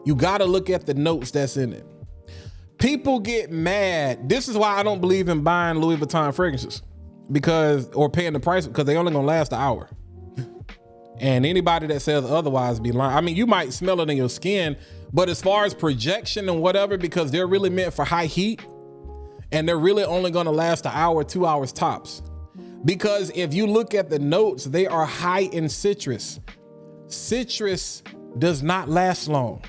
You gotta look at the notes that's in it. People get mad. This is why I don't believe in buying Louis Vuitton fragrances, or paying the price, because they only gonna last an hour. And anybody that says otherwise be lying. I mean, you might smell it in your skin, but as far as projection and whatever, because they're really meant for high heat, and they're really only gonna last an hour, 2 hours tops. Because if you look at the notes, they are high in citrus. Citrus does not last long.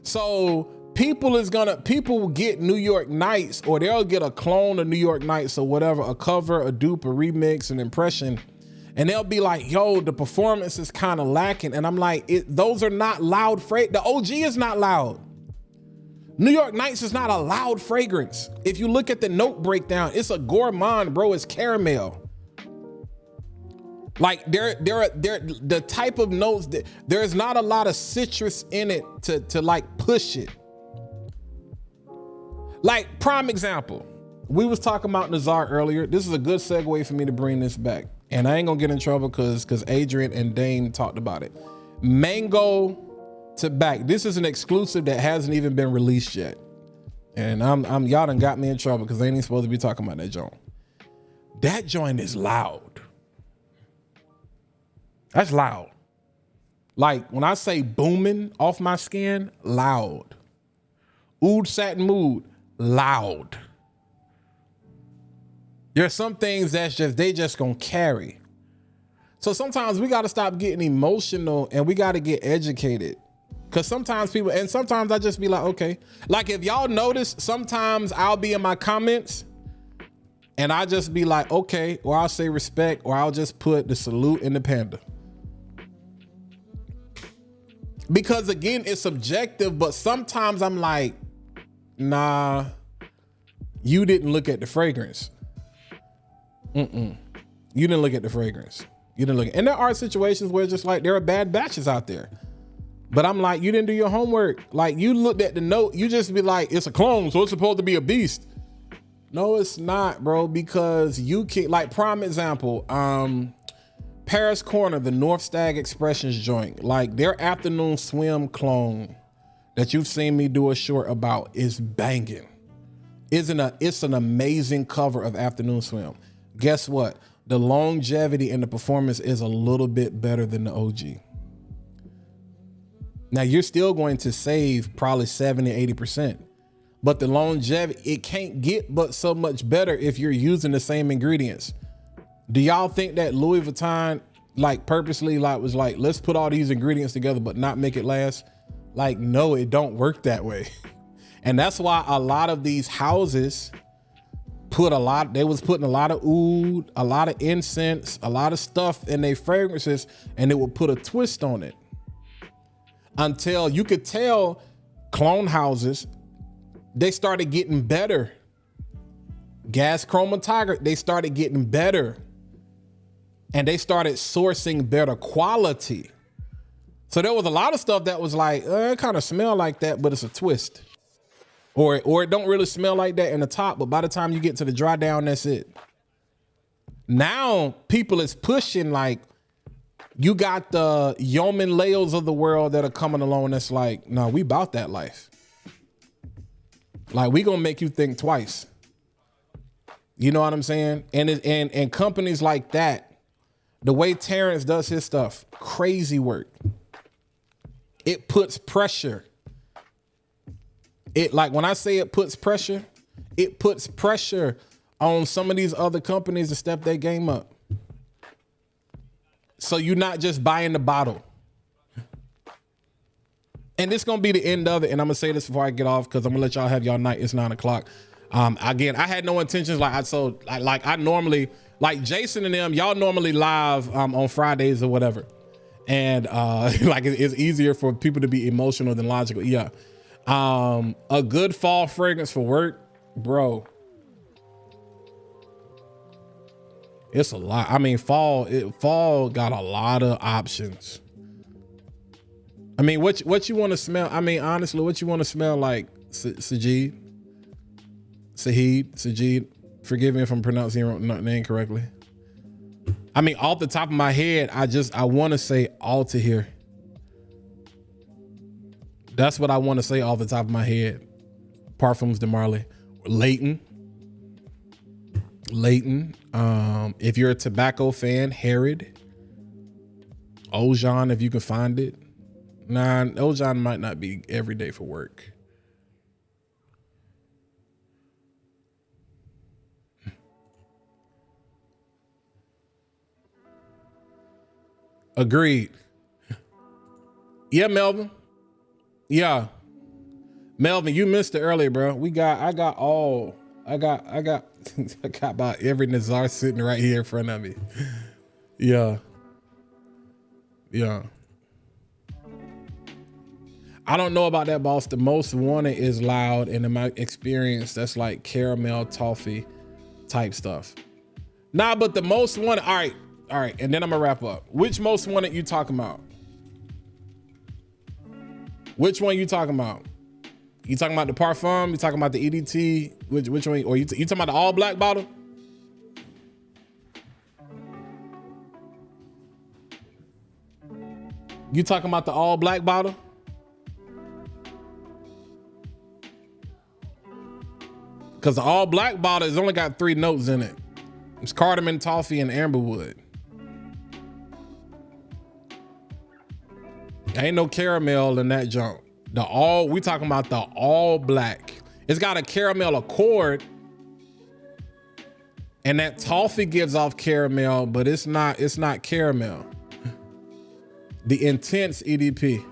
So people will get New York Nights, or they'll get a clone of New York Nights or whatever, a cover, a dupe, a remix, an impression, and they'll be like, yo, the performance is kind of lacking. And I'm like, those are not loud The OG is not loud. New York Nights is not a loud fragrance. If you look at the note breakdown, it's a gourmand, bro. It's caramel. Like they're the type of notes that there's not a lot of citrus in it to like push it. Like prime example, we was talking about Nazar earlier. This is a good segue for me to bring this back. And I ain't gonna get in trouble because Adrian and Dane talked about it. Mango to back. This is an exclusive that hasn't even been released yet. And y'all done got me in trouble because they ain't supposed to be talking about that joint. That joint is loud. That's loud. Like when I say booming off my skin, loud. Oud Satin Mood, loud. There's some things they just gonna carry. So sometimes we gotta stop getting emotional and we gotta get educated. Cause sometimes I just be like, okay. Like if y'all notice, sometimes I'll be in my comments and I just be like, okay, or I'll say respect, or I'll just put the salute in the panda. Because again, it's subjective, but sometimes I'm like, nah, you didn't look at the fragrance. You didn't look at the fragrance. And there are situations where it's just like, there are bad batches out there. But I'm like, you didn't do your homework. Like you looked at the note, you just be like, it's a clone, so it's supposed to be a beast. No, it's not, bro, because you can, like prime example, Paris Corner, the North Stag Expressions joint, like their Afternoon Swim clone that you've seen me do a short about is banging. It's an amazing cover of Afternoon Swim. Guess what? The longevity and the performance is a little bit better than the OG. Now you're still going to save probably 70, 80%, but the longevity, it can't get but so much better if you're using the same ingredients. Do y'all think that Louis Vuitton like purposely like was like, let's put all these ingredients together but not make it last? Like, no, it don't work that way. And that's why a lot of these houses they was putting a lot of oud, a lot of incense, a lot of stuff in their fragrances, and it would put a twist on it. Until you could tell clone houses, they started getting better. Gas chromatography, they started getting better. And they started sourcing better quality. So there was a lot of stuff that was like, it kind of smell like that, but it's a twist. Or it don't really smell like that in the top, but by the time you get to the dry down, that's it. Now people is pushing, like, you got the yeoman layers of the world that are coming along that's like, no, we about that life. Like, we gonna make you think twice. You know what I'm saying? And companies like that, the way Terrence does his stuff, crazy work. It puts pressure. It, like, when I say it puts pressure on some of these other companies to step their game up. So you're not just buying the bottle. And this gonna be the end of it. And I'm gonna say this before I get off, because I'm gonna let y'all have y'all night. It's 9 o'clock. Again, I had no intentions. I normally, like Jason and them, y'all normally live on Fridays or whatever. And like it's easier for people to be emotional than logical. Yeah. A good fall fragrance for work, bro. It's a lot. I mean, fall got a lot of options. I mean, what you want to smell? I mean, honestly, what you want to smell like? Sajid. Forgive me if I'm pronouncing your name correctly. I mean, off the top of my head, I want to say Alta here. That's what I want to say off the top of my head. Parfums de Marley. Leighton. If you're a tobacco fan, Herod. Ojan, if you can find it. Nah, Ojan might not be every day for work. Agreed. Yeah, Melvin. Yeah. Melvin, you missed it earlier, bro. I got about every Nazar sitting right here in front of me. Yeah. I don't know about that, boss. The most wanted is loud, and in my experience, that's like caramel, toffee type stuff. Nah, but the most wanted, all right, and then I'm gonna wrap up. Which most wanted you talking about? Which one you talking about? You talking about the Parfum? You talking about the EDT? Which one? Or you talking about the all black bottle? You talking about the all black bottle? Because the all black bottle has only got 3 notes in it. It's cardamom, toffee, and amberwood. Ain't no caramel in that junk. We talking about the all black. It's got a caramel accord, and that toffee gives off caramel, but it's not caramel. The intense EDP.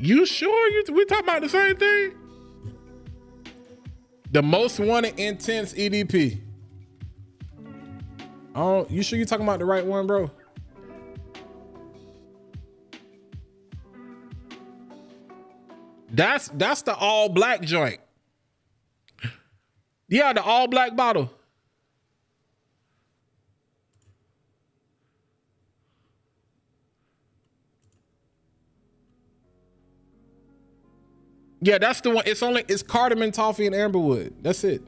You sure we talking about the same thing? The most wanted intense EDP. Oh, you sure you talking about the right one, bro? That's the all black joint. Yeah, the all black bottle. Yeah, that's the one. It's cardamom, toffee, and amberwood. That's it.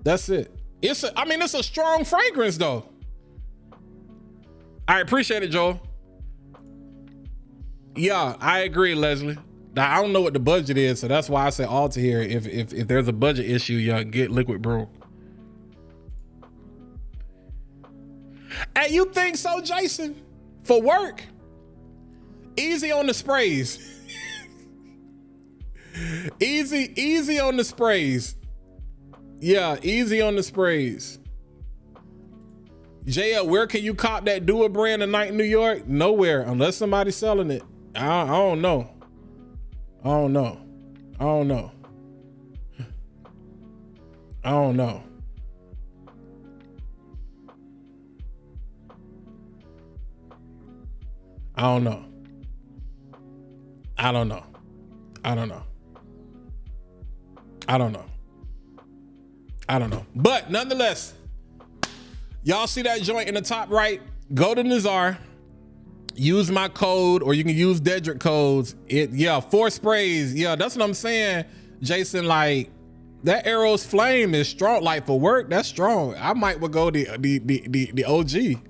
That's it. It's a strong fragrance though. I appreciate it, Joel. Yeah, I agree, Leslie. Now, I don't know what the budget is, so that's why I say Alta here. If there's a budget issue, y'all get Liquid Brew. Hey, you think so, Jason? For work? Easy on the sprays. Easy on the sprays. Yeah, easy on the sprays. JL, where can you cop that Do It brand tonight in New York? Nowhere, unless somebody's selling it. I don't know. I don't know. I don't know. I don't know. I don't know. I don't know. I don't know. I don't know. I don't know. But nonetheless, y'all see that joint in the top right? Go to Nazar. Use my code, or you can use Dedrick codes. 4 sprays. Yeah, that's what I'm saying, Jason. Like, that Arrow's flame is strong. Like, for work, that's strong. I might well go the OG.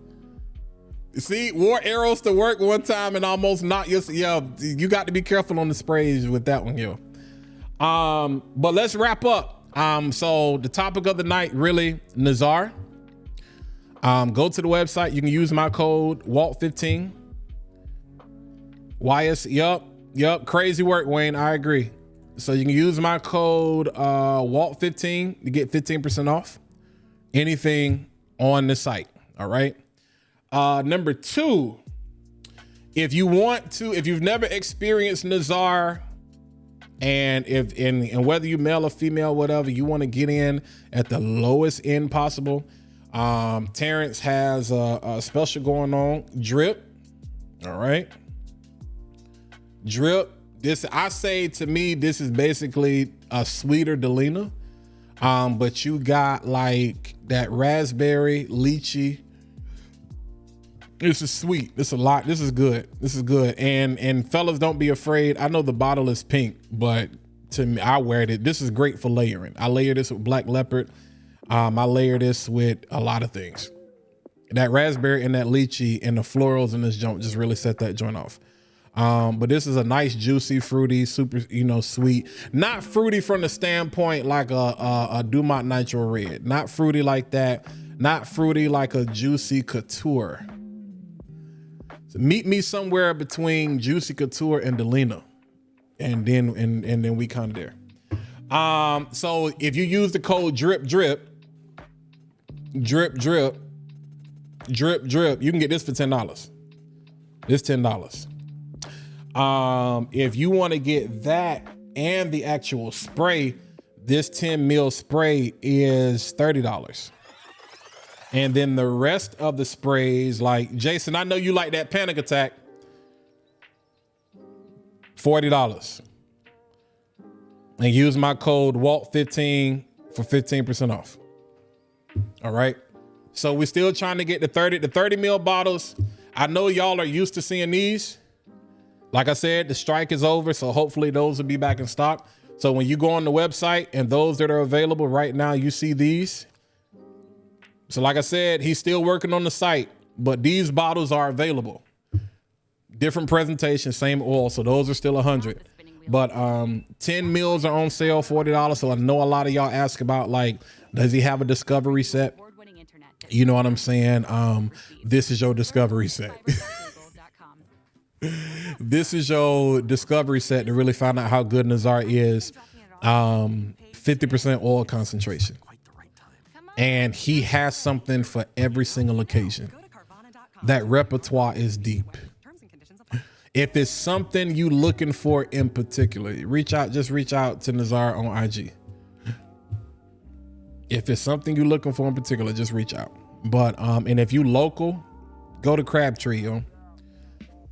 See, wore arrows to work one time and almost knocked your. Yeah, you got to be careful on the sprays with that one, yo. But let's wrap up. So the topic of the night, really, Nazar. Go to the website. You can use my code WALT15. YS. Yup. Crazy work, Wayne. I agree. So you can use my code WALT15 to get 15% off anything on the site. All right. Number 2, if you've never experienced Nazar, and whether you male or female, whatever, you want to get in at the lowest end possible, Terrence has a special going on. Drip. All right. Drip. I say, to me, this is basically a sweeter Delina. But you got like that raspberry, lychee. This is sweet. This is a lot. This is good. This is good. And fellas, don't be afraid. I know the bottle is pink, but to me, I wear it. This is great for layering. I layer this with Black Leopard. I layer this with a lot of things. That raspberry and that lychee and the florals in this joint just really set that joint off. But this is a nice, juicy, fruity, super, sweet. Not fruity from the standpoint like a Dumont Nitro Red. Not fruity like that. Not fruity like a Juicy Couture. So meet me somewhere between Juicy Couture and Delina, and then we kind of there. So if you use the code drip, you can get this for $10. This $10. If you want to get that and the actual spray, this 10 mil spray is $30. And then the rest of the sprays, like Jason, I know you like that Panic Attack. $40. And use my code WALT15 for 15% off. All right. So we're still trying to get the 30 mil bottles. I know y'all are used to seeing these. Like I said, the strike is over, so hopefully those will be back in stock. So when you go on the website and those that are available right now, you see these. So like I said, he's still working on the site, but these bottles are available. Different presentation, same oil. So those are still 100. But 10 mils are on sale, $40. So I know a lot of y'all ask about, like, does he have a discovery set? You know what I'm saying? This is your discovery set. This is your discovery set to really find out how good Nazar is. 50% oil concentration. And he has something for every single occasion. That repertoire is deep. If it's something you looking for in particular, just reach out to Nazar on IG. If it's something you're looking for in particular, just reach out. But and if you local, go to Crabtree, yo.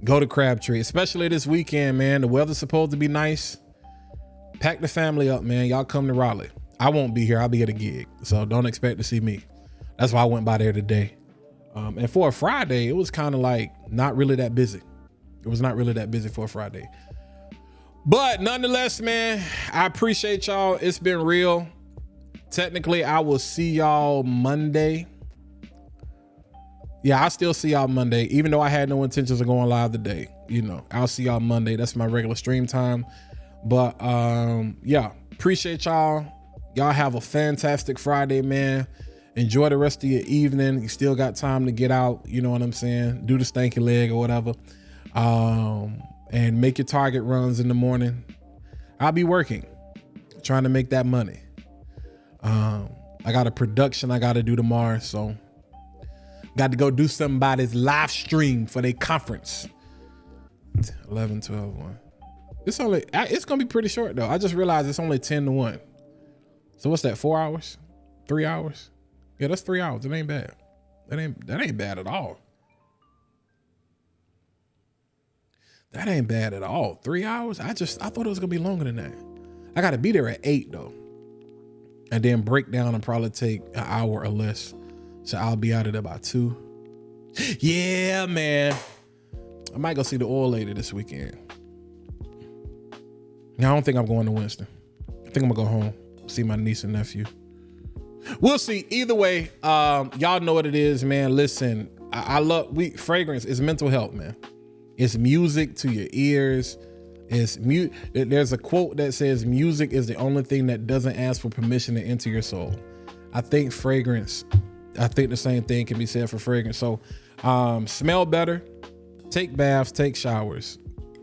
Go to Crabtree, especially this weekend, man. The weather's supposed to be nice. Pack the family up, man. Y'all come to Raleigh. I won't be here. I'll be at a gig, so don't expect to see me. That's why I went by there today. And for a Friday, it was kind of like not really that busy. It was not really that busy for a Friday. But nonetheless, man, I appreciate y'all. It's been real. Technically, I will see y'all Monday. Yeah, I still see y'all Monday, even though I had no intentions of going live today. I'll see y'all Monday. That's my regular stream time. But yeah, appreciate y'all. Y'all have a fantastic Friday, man. Enjoy the rest of your evening. You still got time to get out. You know what I'm saying? Do the stanky leg or whatever. And make your Target runs in the morning. I'll be working, trying to make that money. I got a production I got to do tomorrow, so got to go do somebody's live stream for their conference. 11, 12, 1. It's gonna be pretty short though. I just realized it's only 10 to 1. So what's that? 4 hours? 3 hours? Yeah, that's 3 hours. It ain't bad. That ain't bad at all. That ain't bad at all. 3 hours? I thought it was gonna be longer than that. I gotta be there at 8 though. And then break down and probably take an hour or less. So I'll be out of there by 2. Yeah, man. I might go see the oil lady this weekend. Now I don't think I'm going to Winston. I think I'm gonna go home, see my niece and nephew. We'll see. Either way, y'all know what it is, man. Listen, I love fragrance is mental health, man. It's music to your ears. There's a quote that says music is the only thing that doesn't ask for permission to enter your soul. I think the same thing can be said for fragrance. So smell better, take baths, take showers,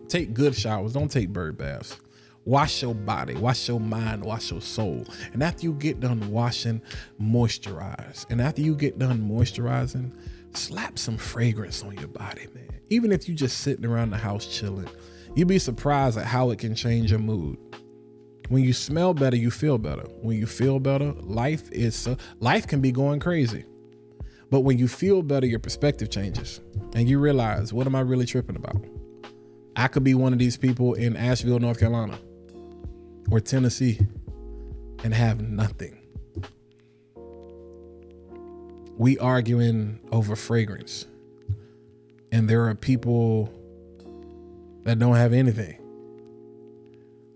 take good showers. Don't take bird baths. Wash your body, wash your mind, wash your soul. And after you get done washing, moisturize. And after you get done moisturizing, slap some fragrance on your body, man. Even if you just sitting around the house chilling, you'd be surprised at how it can change your mood. When you smell better, you feel better. When you feel better, life can be going crazy. But when you feel better, your perspective changes. And you realize, what am I really tripping about? I could be one of these people in Asheville, North Carolina, or Tennessee, and have nothing. We arguing over fragrance. And there are people that don't have anything.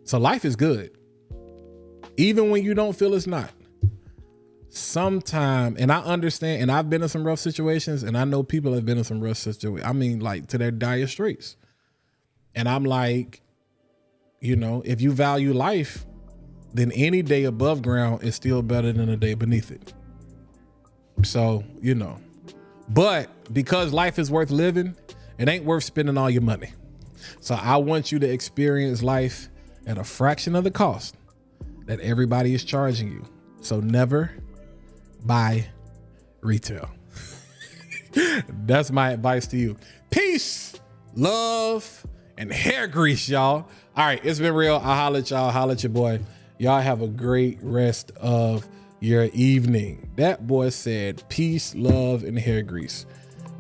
So life is good. Even when you don't feel it's not. Sometime, and I understand, and I've been in some rough situations, and I know people have been in some rough situations. I mean, like to their dire straits. And I'm like, you know, if you value life, then any day above ground is still better than a day beneath it. So, you know, but because life is worth living, it ain't worth spending all your money. So I want you to experience life at a fraction of the cost that everybody is charging you. So never buy retail. That's my advice to you. Peace, love, and hair grease, y'all. All right, it's been real. I'll holler at y'all. Holler at your boy. Y'all have a great rest of your evening. That boy said peace, love, and hair grease.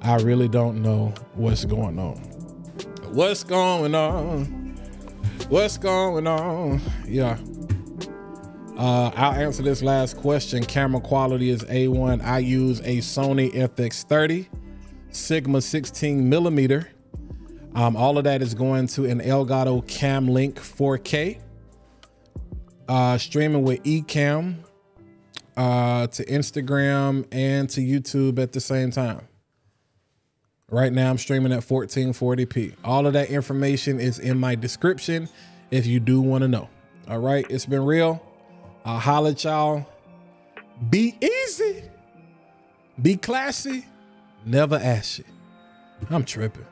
I really don't know what's going on. What's going on? What's going on? Yeah. I'll answer this last question. Camera quality is A1. I use a Sony FX30 Sigma 16 millimeter. All of that is going to an Elgato Cam Link 4K. Streaming with eCam to Instagram and to YouTube at the same time. Right now I'm streaming at 1440p. All of that information is in my description if you do want to know. All right, it's been real. I'll holler at y'all. Be easy. Be classy. Never ashy. I'm tripping.